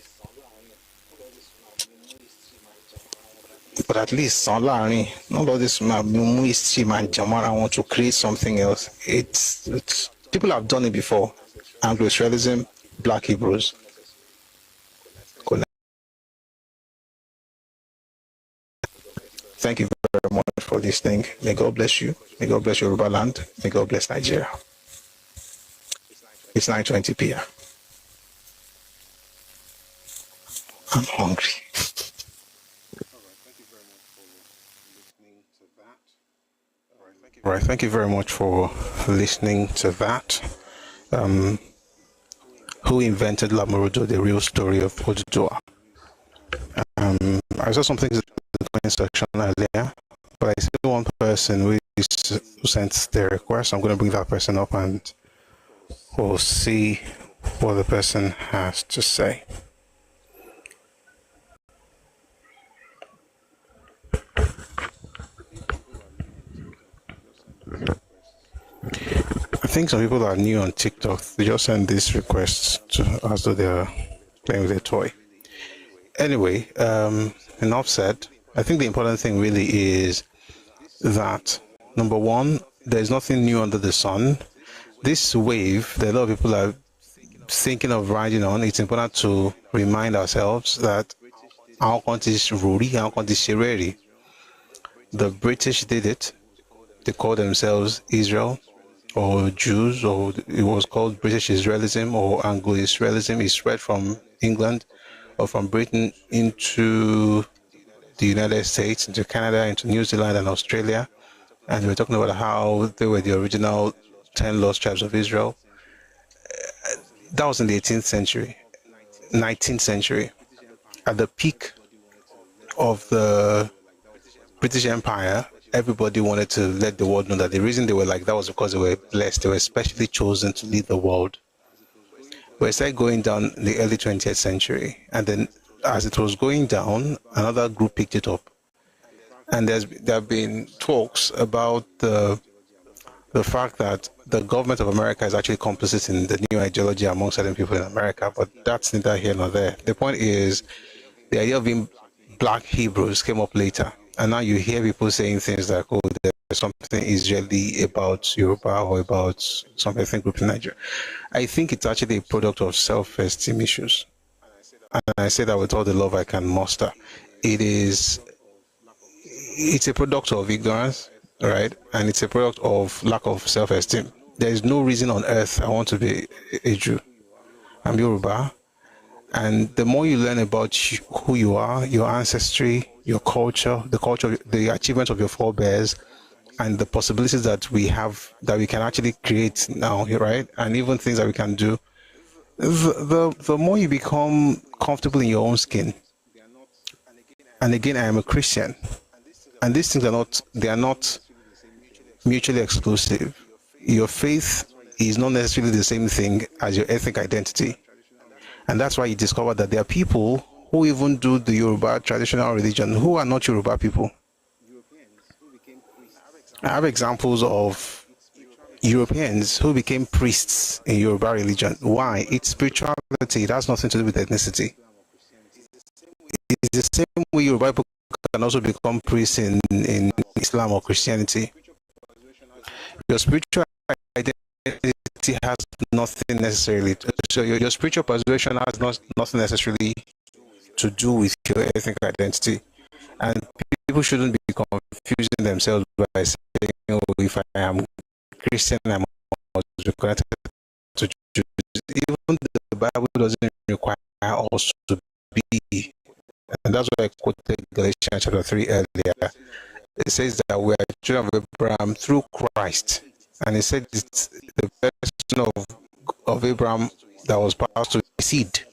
But at least not all this man Jamara want to create something else. It's people have done it before. Anglo-Israelism, Black Hebrews. Thank you very much for listening. May God bless you. May God bless Yoruba land. May God bless Nigeria. It's 9:20 p.m. I'm hungry. All right, thank you very much for listening to that. Who invented Lamurudu, the real story of Odùduwà? I saw something in the comment section earlier, but I see one person who sent the request. I'm going to bring that person up and we'll see what the person has to say. I think some people are new on TikTok. They just send these requests as though they're playing with a toy. Anyway, enough said. I think the important thing really is that, number one, there's nothing new under the sun. This wave that a lot of people are thinking of riding on, it's important to remind ourselves that our country is Ruri, our country is Shereri. The British did it. They called themselves Israel or Jews, or it was called British Israelism or Anglo-Israelism. It spread from England or from Britain into the United States, into Canada, into New Zealand and Australia. And we're talking about how they were the original 10 lost tribes of Israel. That was in the 18th century, 19th century. At the peak of the British Empire, everybody wanted to let the world know that the reason they were like that was because they were blessed. They were specially chosen to lead the world. But it started going down in the early 20th century. And then as it was going down, another group picked it up. And there have been talks about the fact that the government of America is actually complicit in the new ideology among certain people in America, but that's neither here nor there. The point is, the idea of being Black Hebrews came up later. And now you hear people saying things like, oh, there's something Israeli about Yoruba or about some ethnic group in Nigeria. I think it's actually a product of self-esteem issues. And I say that with all the love I can muster. It's a product of ignorance, right? And it's a product of lack of self-esteem. There is no reason on earth I want to be a Jew. I'm Yoruba. And the more you learn about who you are, your ancestry, your culture, the achievements of your forebears, and the possibilities that we have, that we can actually create now, right? And even things that we can do, the more you become comfortable in your own skin. And again, I am a Christian. And these things are not mutually exclusive. Your faith is not necessarily the same thing as your ethnic identity. And that's why you discover that there are people who even do the Yoruba traditional religion who are not Yoruba people. I have examples of Europeans who became priests in Yoruba religion. Why? It's spirituality. It has nothing to do with ethnicity. It's the same way Yoruba people can also become priests in Islam or Christianity. Your spiritual identity identity has nothing necessarily. So your spiritual persuasion has nothing necessarily to do with your ethnic identity, and people shouldn't be confusing themselves by saying, "Oh, if I am Christian, I must be connected to Jews." Even the Bible doesn't require us to be, and that's why I quoted Galatians chapter 3 earlier. It says that we are children of Abraham through Christ, and it said it's the person of Abraham that was passed to seed,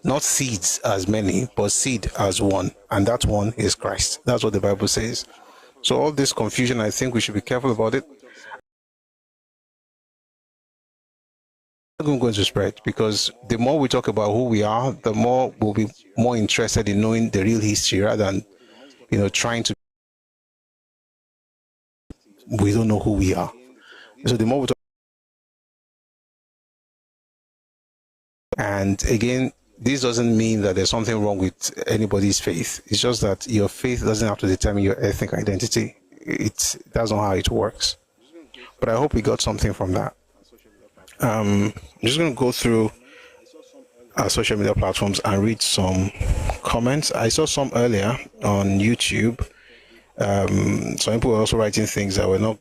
not seeds as many, but seed as one, and that one is Christ. That's what the Bible says. So all this confusion, I think we should be careful about it. I'm going to spread, because the more we talk about who we are, the more we'll be more interested in knowing the real history rather than, trying to. We don't know who we are. So the more we talk, and again, this doesn't mean that there's something wrong with anybody's faith. It's just that your faith doesn't have to determine your ethnic identity. That's not how it works. But I hope we got something from that. I'm just going to go through our social media platforms and read some comments. I saw some earlier on YouTube. Some people were also writing things that were not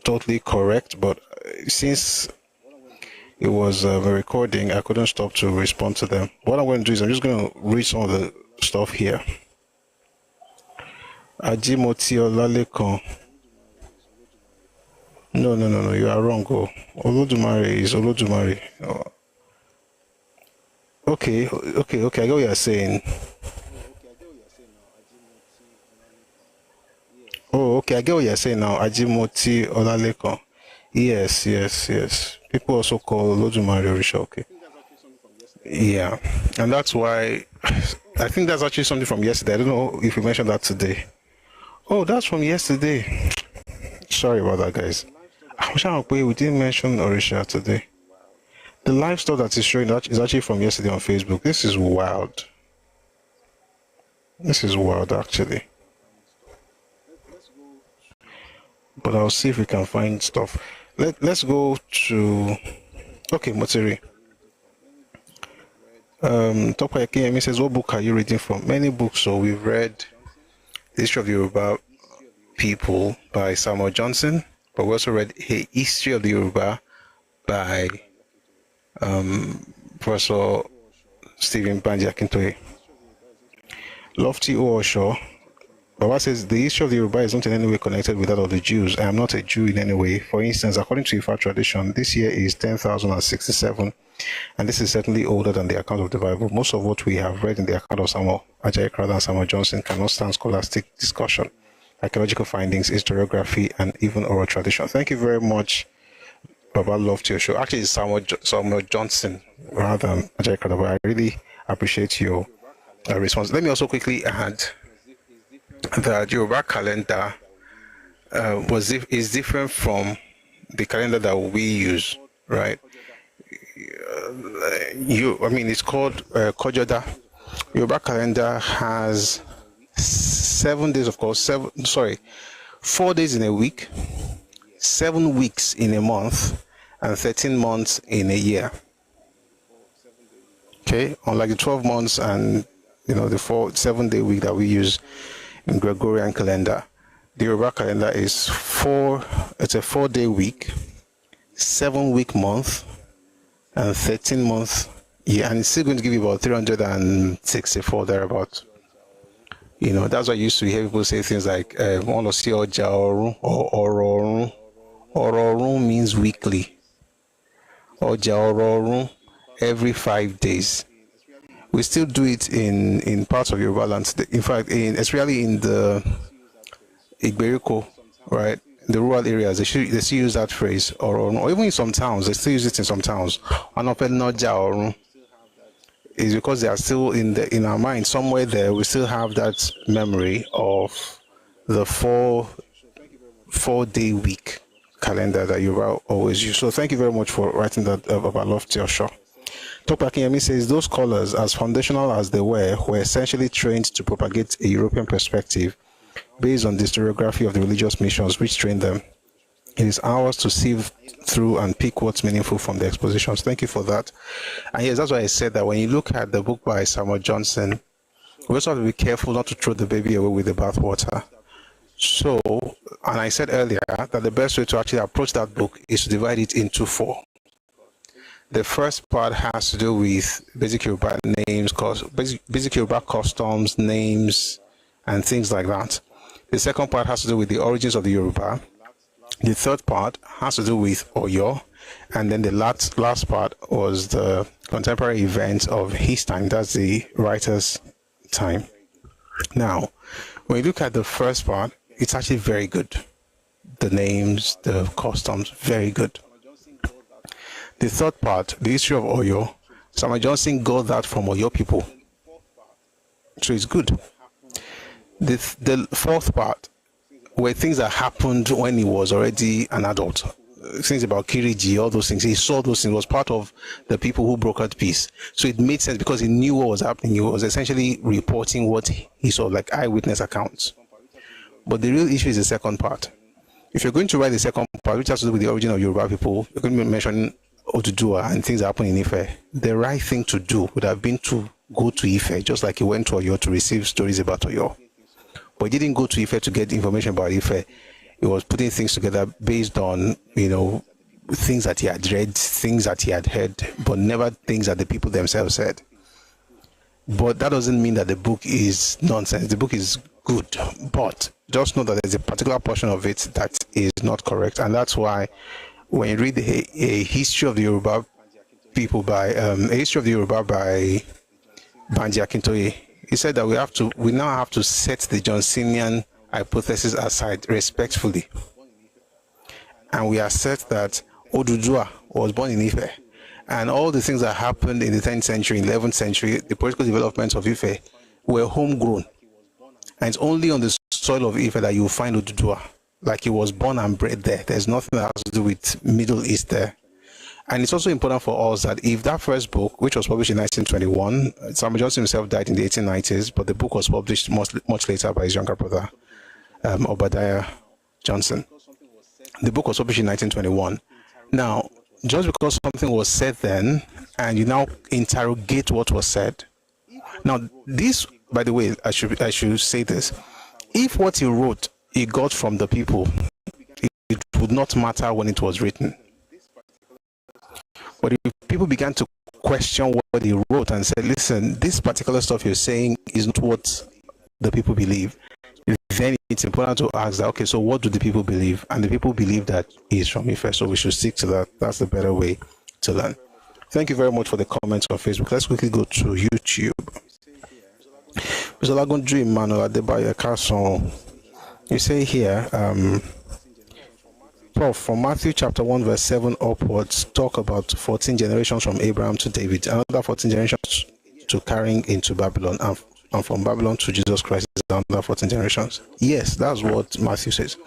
totally correct, but since it was a recording, I couldn't stop to respond to them. What I'm going to do is I'm just going to read some of the stuff here. Ajimoti Olalekon. No, you are wrong. Oh, Olodumare is Olodumare. Oh. Okay, I get what you're saying. Oh, okay, I get what you're saying now. Ajimoti Olalekon. Yes. People also call Olodumare Orisha, okay. Yeah, and that's why I think that's actually something from yesterday. I don't know if you mentioned that today. Oh, that's from yesterday. Sorry about that, guys. We didn't mention Orisha today. The live stuff that is showing that is actually from yesterday on Facebook. This is wild. This is wild, actually. But I'll see if we can find stuff. Let's go to... Okay, Motiri. Topa Yakemi says, what book are you reading from? Many books. So we've read The History of the Yoruba People by Samuel Johnson, but we also read A History of the Yoruba by Professor Stephen Banji Akintoye. Lofty Oosho. Baba says, the history of the Yoruba is not in any way connected with that of the Jews. I am not a Jew in any way. For instance, according to Ifa tradition, this year is 10,067, and this is certainly older than the account of the Bible. Most of what we have read in the account of Samuel Ajayi and Samuel Johnson cannot stand scholastic discussion, archaeological findings, historiography, and even oral tradition. Thank you very much, Baba Lofty Oosho. Actually, it's Samuel Johnson rather than Ajayi Crowther, but I really appreciate your response. Let me also quickly add the Yoruba calendar is different from the calendar that we use, right? It's called Kojoda. Yoruba calendar has 7 days, of course. 4 days in a week, 7 weeks in a month, and 13 months in a year. Okay, unlike the 12 months and the 7-day week that we use in Gregorian calendar, the Yoruba calendar is it's a 4-day week, 7-week month, and 13 month year, and it's still going to give you about 364 thereabouts. That's why I used to hear people say things like want to see Oja Orun or Ororun. Ororun means weekly. Oja Ororun every 5 days. We still do it in parts of Yoruba land. In fact, especially in the Igberiko, right? The rural areas, they still use that phrase, or even in some towns, they still use it in some towns. Is because they are still in our mind somewhere there. We still have that memory of the 4-day week calendar that you always use. So thank you very much for writing that about Lofty Oosho. Dr. Akinyemi says those scholars, as foundational as they were essentially trained to propagate a European perspective based on the historiography of the religious missions which trained them. It is ours to sieve through and pick what's meaningful from the expositions. Thank you for that. And yes, that's why I said that when you look at the book by Samuel Johnson, we also have to be careful not to throw the baby away with the bathwater. So, and I said earlier that the best way to actually approach that book is to divide it into 4. The first part has to do with basic Yoruba names, basic Yoruba customs, names, and things like that. The second part has to do with the origins of the Yoruba. The third part has to do with Oyo. And then the last part was the contemporary events of his time. That's the writer's time. Now, when you look at the first part, it's actually very good. The names, the customs, very good. The third part, the history of Oyo, Samuel Johnson got that from Oyo people. So it's good. The fourth part were things that happened when he was already an adult. Things about Kiriji, all those things. He saw those things, was part of the people who brokered peace. So it made sense because he knew what was happening. He was essentially reporting what he saw, like eyewitness accounts. But the real issue is the second part. If you're going to write the second part, which has to do with the origin of Yoruba people, you're going to be mentioning Odùduwà and things that happen in Ife. The right thing to do would have been to go to Ife, just like he went to Oyo to receive stories about Oyo. But he didn't go to Ife to get information about Ife. He was putting things together based on, things that he had read, things that he had heard, but never things that the people themselves said. But that doesn't mean that the book is nonsense. The book is good, but just know that there's a particular portion of it that is not correct. And that's why when you read a history of the Yoruba people by a history of the Yoruba by Banji Akintoye, he said that we now have to set the Johnsonian hypothesis aside respectfully, and we assert that Odùduwà was born in Ife, and all the things that happened in the 10th century, 11th century, the political developments of Ife were homegrown, and it's only on the soil of Ife that you find Odùduwà, like he was born and bred there. There's nothing that has to do with Middle East there. And it's also important for us that if that first book, which was published in 1921, Samuel Johnson himself died in the 1890s, but the book was published much later by his younger brother, Obadiah Johnson. The book was published in 1921. Now, just because something was said then, and you now interrogate what was said. Now, this, by the way, I should say this. If what he wrote, he got from the people, it would not matter when it was written. But if people began to question what he wrote and said, listen, this particular stuff you're saying is not what the people believe, then it's important to ask that, okay, so what do the people believe? And the people believe that he's from Ife, so we should stick to that. That's the better way to learn. Thank you very much for the comments on Facebook. Let's quickly go to YouTube. Mr. Lagunju Emmanuel Adebayo Carson, you say here, Prof, from Matthew chapter 1 verse 7 upwards, talk about 14 generations from Abraham to David, another 14 generations to carrying into Babylon, and from Babylon to Jesus Christ is another 14 generations. Yes, that's what Matthew says.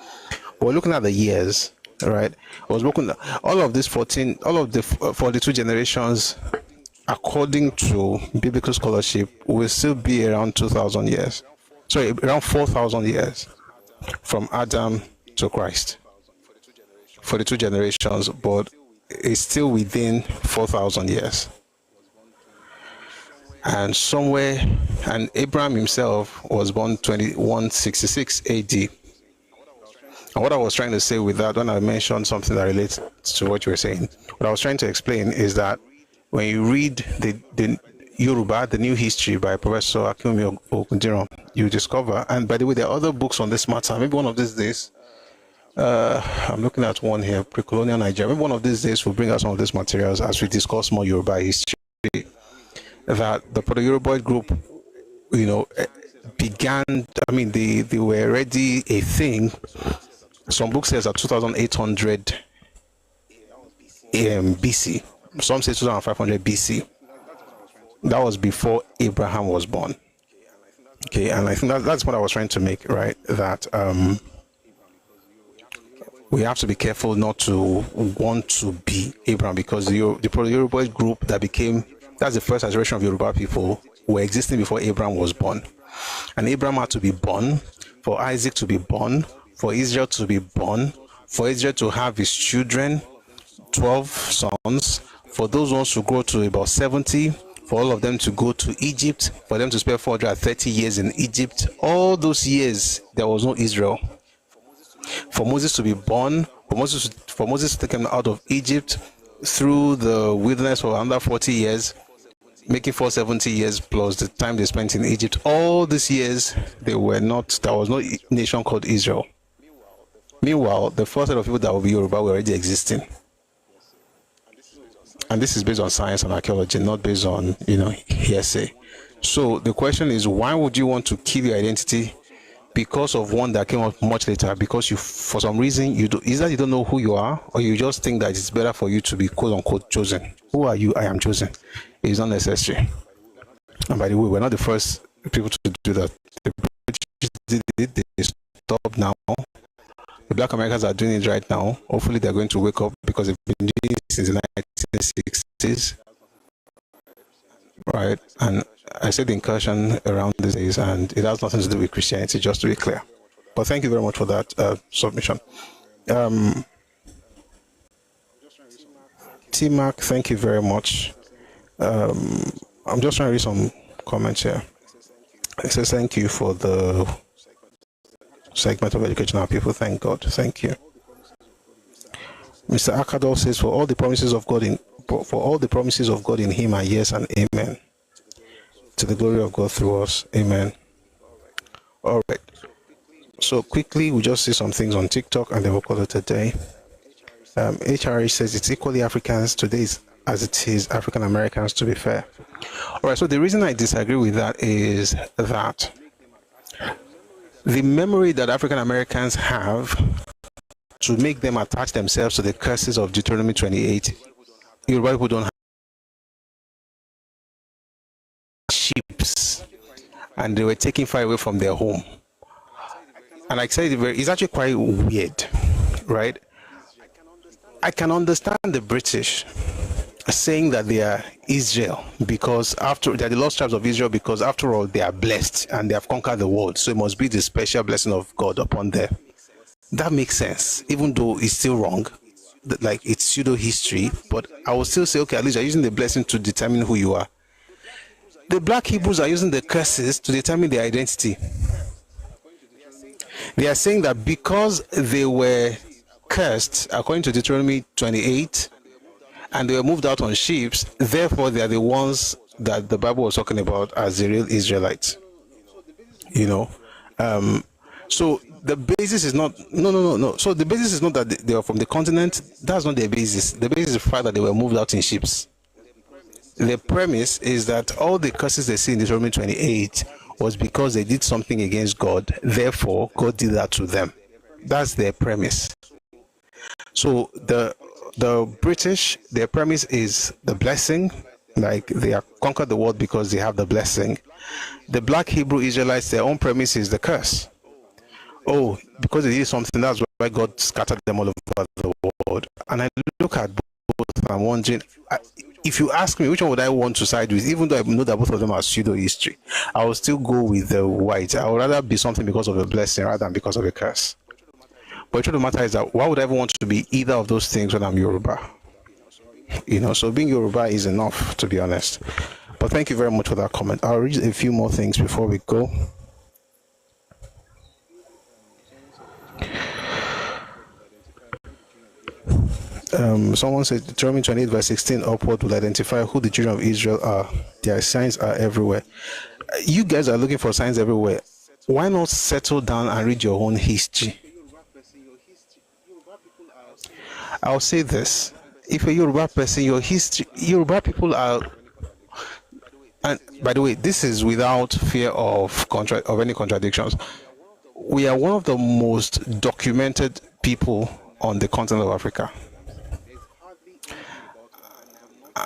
We're looking at the years, right? I was looking at all of this 14, all of the 42 generations, according to biblical scholarship, will still be around 2,000 years. Sorry, around 4,000 years from Adam to Christ. 42 generations, but it's still within 4,000 years. And somewhere, and Abraham himself was born 2166 AD. And what I was trying to say with that, when I mentioned something that relates to what you were saying, what I was trying to explain is that when you read the Yoruba, the New History by Professor Akinwumi Ogundiran, you discover, and by the way, there are other books on this matter. Maybe one of these days, I'm looking at one here, Pre-Colonial Nigeria. Maybe one of these days we'll bring out some of these materials as we discuss more Yoruba history. That the Proto-Yoruboid group, began, they were already a thing. Some books says at 2800 BC. Some say 2500 BC. That was before Abraham was born. Okay, and I think that's what I was trying to make, right? That we have to be careful not to want to be Abraham, because the Proto-Yoruboid group that's the first generation of Yoruba people, were existing before Abraham was born. And Abraham had to be born, for Isaac to be born, for Israel to be born, for Israel to have his children, 12 sons, for those ones to grow to about 70, for all of them to go to Egypt, for them to spend 430 years in Egypt. All those years, there was no Israel. For Moses to be born, for Moses to take him out of Egypt through the wilderness for under 40 years, making 470 years plus the time they spent in Egypt. All these years, there was no nation called Israel. Meanwhile, the first set of people that will be Yoruba were already existing. And this is based on science and archaeology, not based on, hearsay. So the question is, why would you want to kill your identity because of one that came up much later? Because you, for some reason, either you don't know who you are, or you just think that it's better for you to be quote unquote chosen. Who are you? I am chosen. It's not necessary. And by the way, we're not the first people to do that. The British did it, they stopped now. The Black Americans are doing it right now. Hopefully they're going to wake up, because they've been doing it since the 1960s. Right? And I said the incursion around these days, and it has nothing to do with Christianity, just to be clear. But thank you very much for that submission. T-Mac, thank you very much. I'm just trying to read some comments here. It says thank you for the segment of educational people. Thank God. Thank you. Mr. Akadol says, for all the promises of God in him are yes and amen. To the glory of God through us. Amen. All right. So quickly, we'll just see some things on TikTok and then we'll call it a day. HRH says it's equally Africans today as it is African Americans, to be fair. All right. So the reason I disagree with that is that the memory that African Americans have to make them attach themselves to the curses of Deuteronomy 28, Yoruba people don't have sheep, and they were taken far away from their home. And like I said, it's actually quite weird, right? I can understand the British saying that they are Israel because they're the lost tribes of Israel, because after all they are blessed and they have conquered the world, so it must be the special blessing of God upon them. That makes sense, even though it's still wrong, like it's pseudo history. But I will still say, okay, at least you're using the blessing to determine who you are. The black Hebrews are using the curses to determine their identity. They are saying that because they were cursed according to Deuteronomy 28, and they were moved out on ships, therefore they are the ones that the Bible was talking about as the real Israelites. So the basis is not no. So the basis is not that they are from the continent. That's not their basis. The basis is the fact that they were moved out in ships. The premise is that all the curses they see in Deuteronomy 28 was because they did something against God. Therefore, God did that to them. That's their premise. So the British, their premise is the blessing, like they have conquered the world because they have the blessing. The black Hebrew Israelites, their own premise is the curse. Oh, because they did something, that's why God scattered them all over the world. And I look at both and I'm wondering, if you ask me which one would I want to side with, even though I know that both of them are pseudo history, I will still go with the white. I would rather be something because of a blessing rather than because of a curse. But the truth of the matter is that why would I ever want to be either of those things when I'm Yoruba? So being Yoruba is enough, to be honest. But thank you very much for that comment. I'll read a few more things before we go. Someone said Deuteronomy 28 verse 16 upward will identify who the children of Israel are. Their signs are everywhere. You guys are looking for signs everywhere. Why not settle down and read your own history? I'll say this: if a Yoruba person, your history, Yoruba people are, and by the way, this is without fear of any contradictions. We are one of the most documented people on the continent of Africa.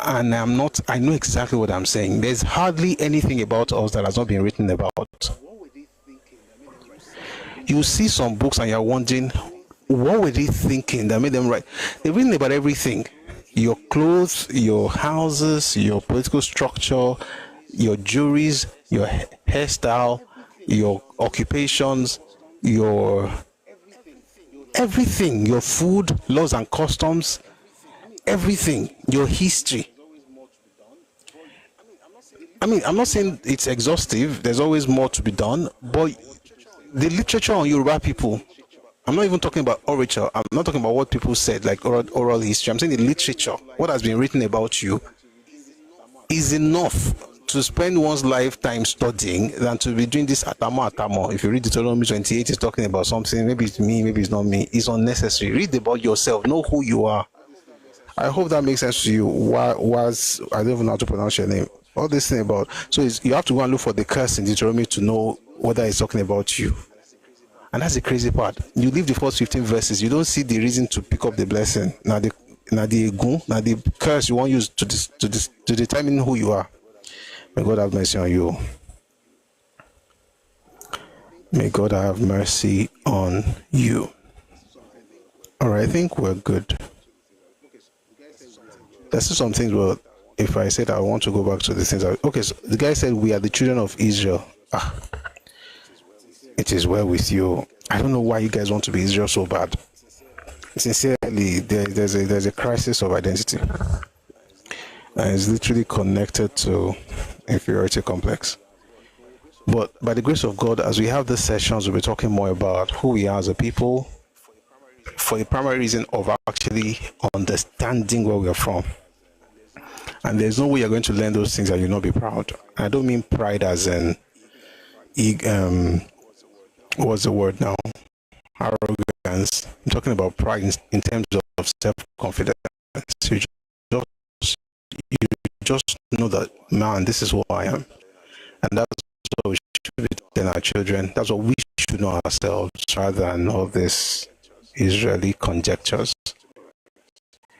And I know exactly what I'm saying. There's hardly anything about us that has not been written about. You see some books and you're wondering, what were they thinking that made them write? They've written about everything. Your clothes, your houses, your political structure, your juries, your hairstyle, your occupations, your Everything, your food, laws and customs, everything, your history. I mean, I'm not saying it's exhaustive. There's always more to be done, but the literature on Yoruba people, I'm not even talking about orature. I'm not talking about what people said, like oral history. I'm saying the literature, what has been written about you, is enough to spend one's lifetime studying than to be doing this atamo. If you read Deuteronomy 28, it's talking about something. Maybe it's me, maybe it's not me. It's unnecessary. Read about yourself. Know who you are. I hope that makes sense to you. Was I don't even know how to pronounce your name. All this thing about, so you have to go and look for the curse in Deuteronomy to know whether it's talking about you. And that's the crazy part. You leave the first 15 verses, you don't see the reason to pick up the blessing. Now the curse you want to use to determine who you are. May God have mercy on you. May God have mercy on you. All right, I think we're good. There's still some things. Well, if I said I want to go back to the things. Okay, so the guy said we are the children of Israel. It is well with you. I don't know why you guys want to be Israel so bad. Sincerely, there's a crisis of identity. And it's literally connected to inferiority complex. But by the grace of God, as we have these sessions, we'll be talking more about who we are as a people for the primary reason of actually understanding where we are from. And there's no way you're going to learn those things and you'll not be proud. I don't mean pride as in, what's the word now? Arrogance. I'm talking about pride in terms of self-confidence. You just know that, man, this is who I am. And that's what we should be telling our children. That's what we should know ourselves, rather than all this Israeli conjectures.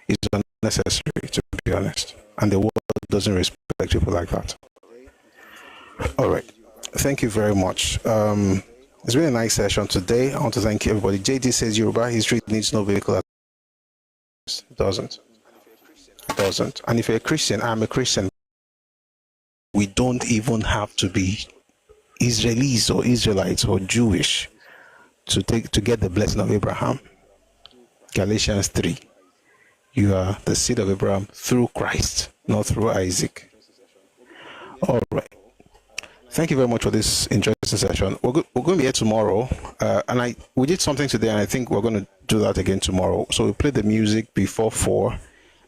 It's unnecessary, to be honest. And the world doesn't respect people like that. All right. Thank you very much. It's been a nice session today. I want to thank everybody. JD says Yoruba history needs no vehicle. It doesn't. It doesn't. And if you're a Christian, I'm a Christian. We don't even have to be Israelis or Israelites or Jewish to get the blessing of Abraham. Galatians 3. You are the seed of Abraham through Christ, not through Isaac. All right. Thank you very much for this interesting session. We're going to be here tomorrow, and we did something today, and I think we're going to do that again tomorrow. So we played the music before 4,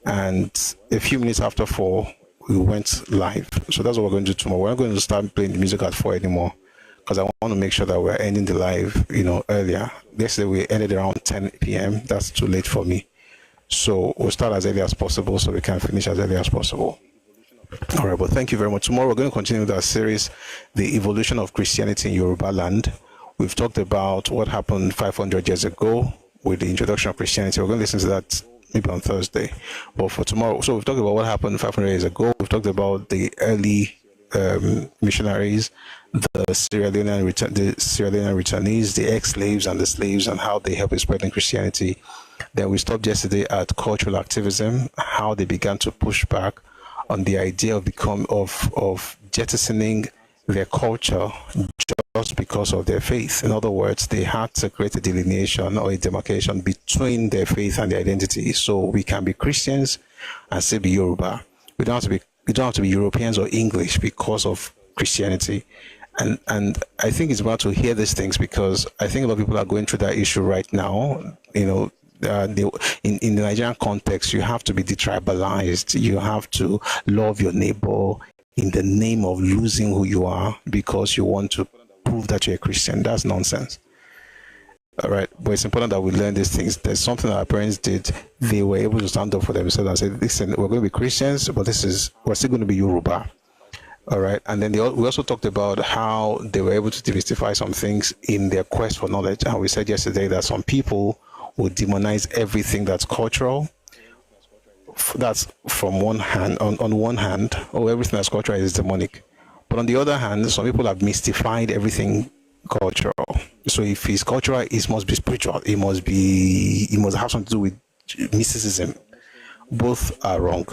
and a few minutes after 4, we went live. So that's what we're going to do tomorrow. We're not going to start playing the music at 4 anymore, because I want to make sure that we're ending the live, earlier. Yesterday we ended around 10 p.m. That's too late for me. So we'll start as early as possible so we can finish as early as possible. All right, but thank you very much. Tomorrow we're going to continue with our series, The Evolution of Christianity in Yoruba Land. We've talked about what happened 500 years ago with the introduction of Christianity. We're going to listen to that maybe on Thursday. But for tomorrow, so we've talked about what happened 500 years ago. We've talked about the early missionaries, the Sierra Leonean returnees, the ex-slaves and the slaves, and how they helped in spreading Christianity. Then we stopped yesterday at cultural activism, how they began to push back on the idea of jettisoning their culture just because of their faith. In other words, they had to create a delineation or a demarcation between their faith and their identity. So we can be Christians and still be Yoruba. We don't have to be Europeans or English because of Christianity. And I think it's about to hear these things, because I think a lot of people are going through that issue right now. In the Nigerian context, you have to be detribalized. You have to love your neighbor in the name of losing who you are because you want to prove that you're a Christian. That's nonsense. All right, but it's important that we learn these things. There's something that our parents did. They were able to stand up for themselves and say, listen, we're going to be Christians, but we're still going to be Yoruba. All right, and then we also talked about how they were able to demystify some things in their quest for knowledge. And we said yesterday that some people would demonize everything that's cultural. That's from one hand, on one hand, everything that's cultural is demonic. But on the other hand, some people have mystified everything cultural. So if it's cultural, it must be spiritual. It must have something to do with mysticism. Both are wrong,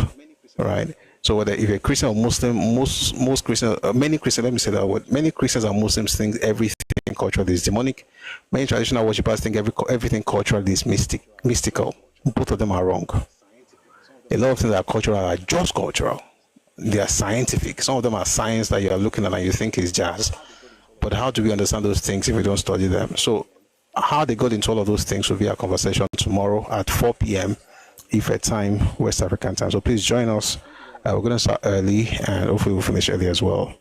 right? So whether if you're a Christian or Muslim, most Christians, many Christians, let me say that word, many Christians and Muslims think everything everything cultural is demonic. Many traditional worshippers think everything cultural is mystical. Both of them are wrong. A lot of things that are cultural are just cultural. They are scientific. Some of them are science that you are looking at and you think is jazz. But how do we understand those things if we don't study them? So how they got into all of those things will be our conversation tomorrow at 4 p.m. Ife time, West African time. So please join us. We're going to start early and hopefully we'll finish early as well.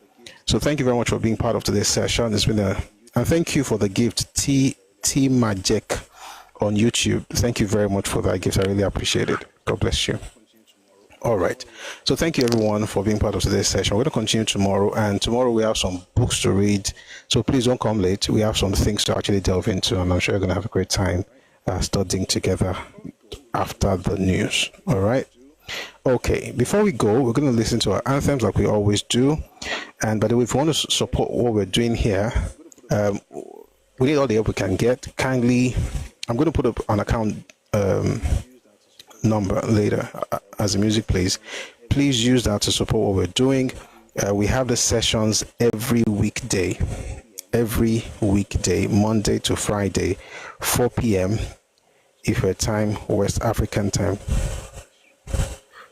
So thank you very much for being part of today's session. It's been and thank you for the gift, T Majek on YouTube. Thank you very much for that gift. I really appreciate it. God bless you. All right. So thank you everyone for being part of today's session. We're going to continue tomorrow, and tomorrow we have some books to read. So please don't come late. We have some things to actually delve into, and I'm sure you're going to have a great time studying together after the news. All right. Okay. Before we go, we're going to listen to our anthems like we always do. And by the way, if you want to support what we're doing here, we need all the help we can get. Kindly, I'm going to put up an account number later as the music plays. Please use that to support what we're doing. We have the sessions every weekday, Monday to Friday, 4 p.m. Ife time, West African time.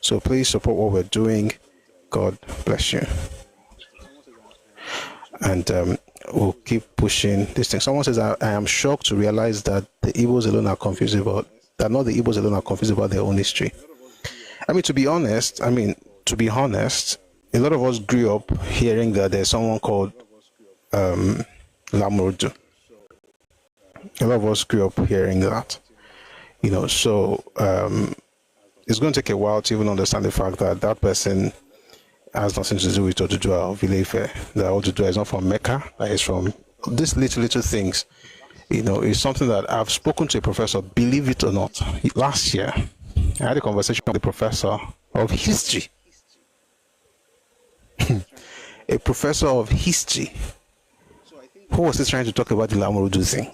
So please support what we're doing. God bless you. And we'll keep pushing this thing. Someone says, I am shocked to realize that the Igbos alone are confused about that. Not the Igbos alone are confused about their own history. To be honest, a lot of us grew up hearing that there's someone called Lamurudu. A lot of us grew up hearing that, so it's going to take a while to even understand the fact that that person has nothing to do with Odùduwà of Ile-Ife. That Odùduwà is not from Mecca, that is from these little things. It's something that I've spoken to a professor, believe it or not. Last year, I had a conversation with a professor of history. A professor of history. Who was he trying to talk about the Lamurudu thing?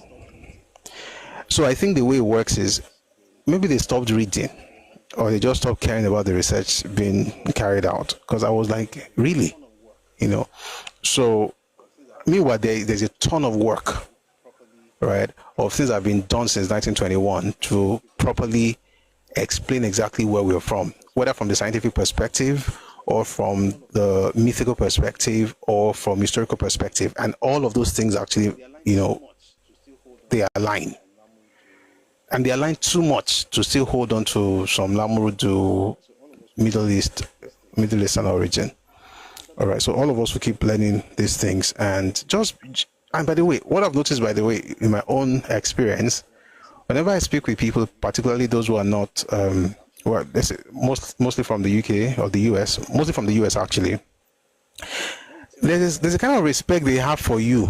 So I think the way it works is maybe they stopped reading or they just stopped caring about the research being carried out. Because I was like, really? So meanwhile, there's a ton of work, right, of things that have been done since 1921 to properly explain exactly where we're from, whether from the scientific perspective or from the mythical perspective or from historical perspective. And all of those things actually, they align. And they align too much to still hold on to some Lamurudu Middle Eastern origin. All right, so all of us will keep learning these things. And by the way, what I've noticed, in my own experience, whenever I speak with people, particularly those who are not, mostly from the UK or the US, mostly from the US actually, there's a kind of respect they have for you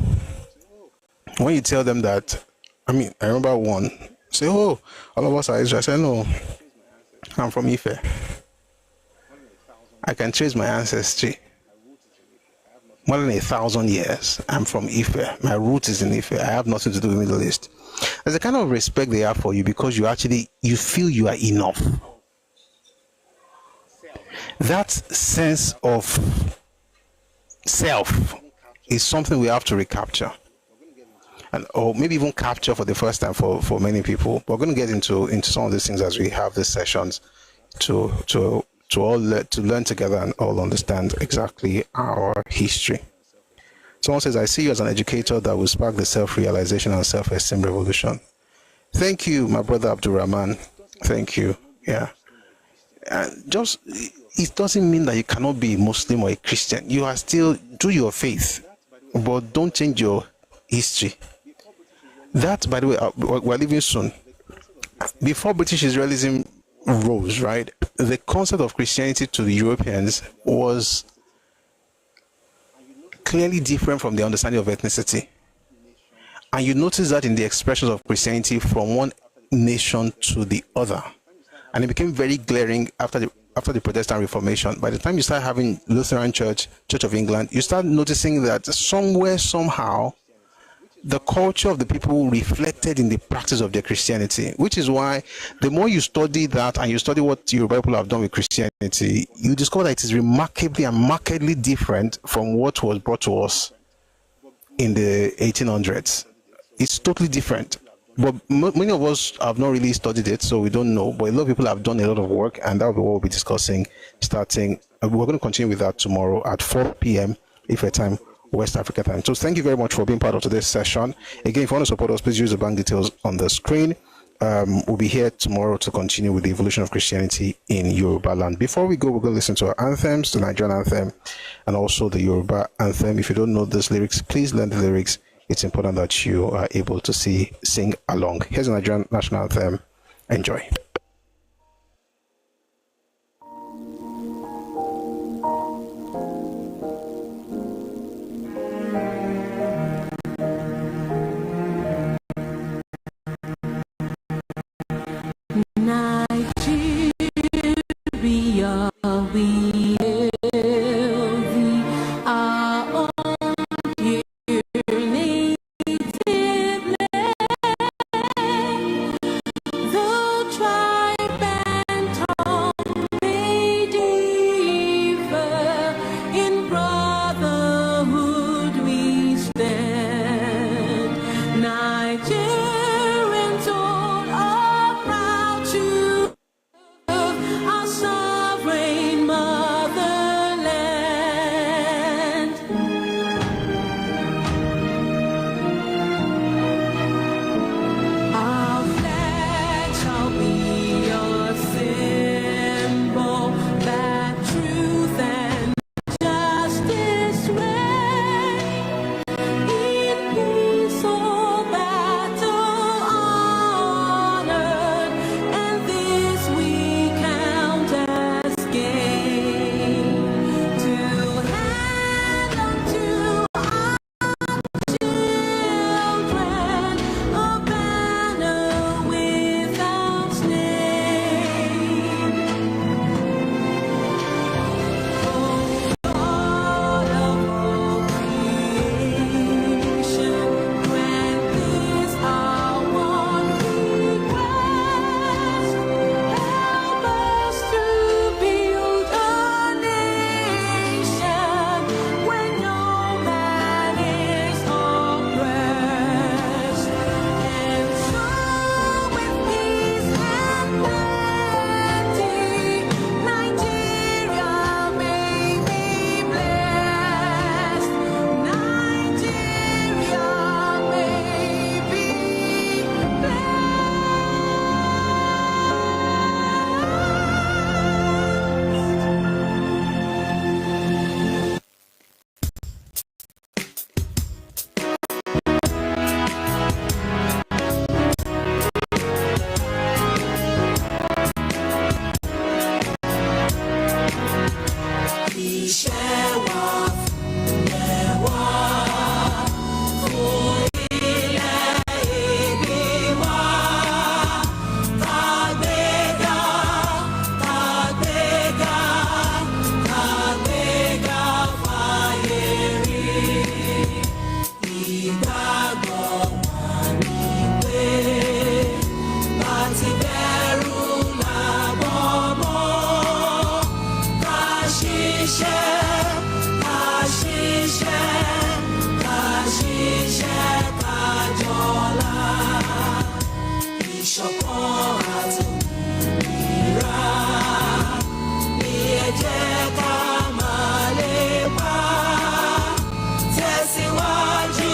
when you tell them that. I remember one say, "Oh, all of us are Israel." I said, "No, I'm from Ife. I can trace my ancestry. More than 1,000 years. I'm from Ife. My root is in Ife. I have nothing to do with the Middle East." There's a kind of respect they have for you because you feel you are enough. That sense of self is something we have to recapture. Or maybe even capture for the first time for many people. We're going to get into some of these things as we have these sessions to learn together and all understand exactly our history. Someone says, "I see you as an educator that will spark the self-realization and self-esteem revolution." Thank you, my brother Abdurrahman. Thank you. Yeah. It doesn't mean that you cannot be a Muslim or a Christian. You are still, do your faith, but don't change your history. That, by the way, we're leaving soon. Before British Israelism rose, right, the concept of Christianity to the Europeans was clearly different from the understanding of ethnicity. And you notice that in the expressions of Christianity from one nation to the other. And it became very glaring after the Protestant Reformation. By the time you start having Lutheran Church, Church of England, you start noticing that somewhere, somehow, the culture of the people reflected in the practice of their Christianity, which is why the more you study that and you study what your Bible have done with Christianity, you discover that it is remarkably and markedly different from what was brought to us in the 1800s. It's totally different. But many of us have not really studied it, so we don't know. But a lot of people have done a lot of work, and that will be what we'll be discussing starting. We're going to continue with that tomorrow at 4 p.m. Ife time, West Africa time. So thank you very much for being part of today's session. Again, if you want to support us, please use the bank details on the screen. We'll be here tomorrow to continue with the evolution of Christianity in Yoruba land. Before we go, we're going to listen to our anthems, the Nigerian anthem, and also the Yoruba anthem. If you don't know those lyrics, please learn the lyrics. It's important that you are able to sing along. Here's the Nigerian national anthem. Enjoy. Nigeria, we hail thee, our own dear native land. Though tribe and tongue may differ, in brotherhood we stand. Nigerians all are proud to our sovereign motherland. Our flag shall be a symbol that truth and justice reign. In peace or battle honored, and this we count as gain. To hand unto our children a banner without name. O God of all creation, grant this our one request. Help us to build a nation where no man is oppressed. And so with peace and plenty, Nigeria may be blessed. Nigeria may be Iṣẹ́ wa fúnlẹ̀ wá, fún ilẹ̀-èdè wa. Kàgbéga, kàgbéga, kàgbéga fáyé rí. Ìgbàgbọ́ wa ni pé bá ti bẹ̀rù làbọ̀ mọ́. Ká ṣiṣẹ́, ká ṣiṣẹ́, ká ṣiṣẹ́, ká jọlá. Ìṣọ̀kan àtòmìnira ni ẹ jẹ́ ká máa lépa. Tẹ̀síwájú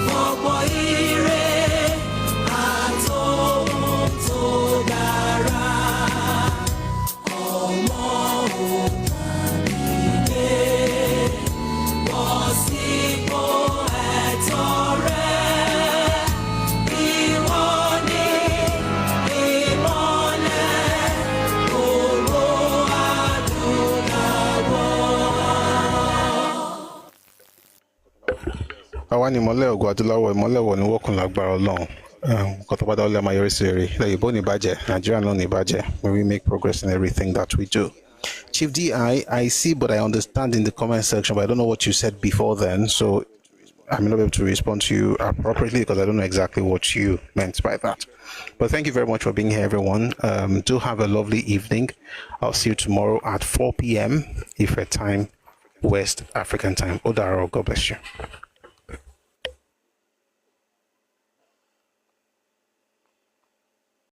fọ̀pọ̀ ire àtòhun tó dára. Ọmọ ògbàmídé, bọ́ sípò ẹ̀tọ́ rẹ. Ìwọ ni ìmọ́lẹ̀ ògo adúláwọ̀. Àwa ni ìmọ́lẹ̀ ògo adúláwọ̀, ìmọ́lẹ̀ wọ̀ ní wọ́kùn lágbára Ọlọ́run. Nǹkan tó bá dáwọ́ lé máa yọrí sí rere. Ilẹ̀ Yorùbá ò ní bàjẹ́, Nàìjíríà náà ò ní bàjẹ́. May we make progress in everything that we do. Chief D, I see, but I understand in the comment section, but I don't know what you said before then. So I'm not able to respond to you appropriately because I don't know exactly what you meant by that. But thank you very much for being here, everyone. Do have a lovely evening. I'll see you tomorrow at 4 p.m. Ife time, West African time. Odaro, God bless you.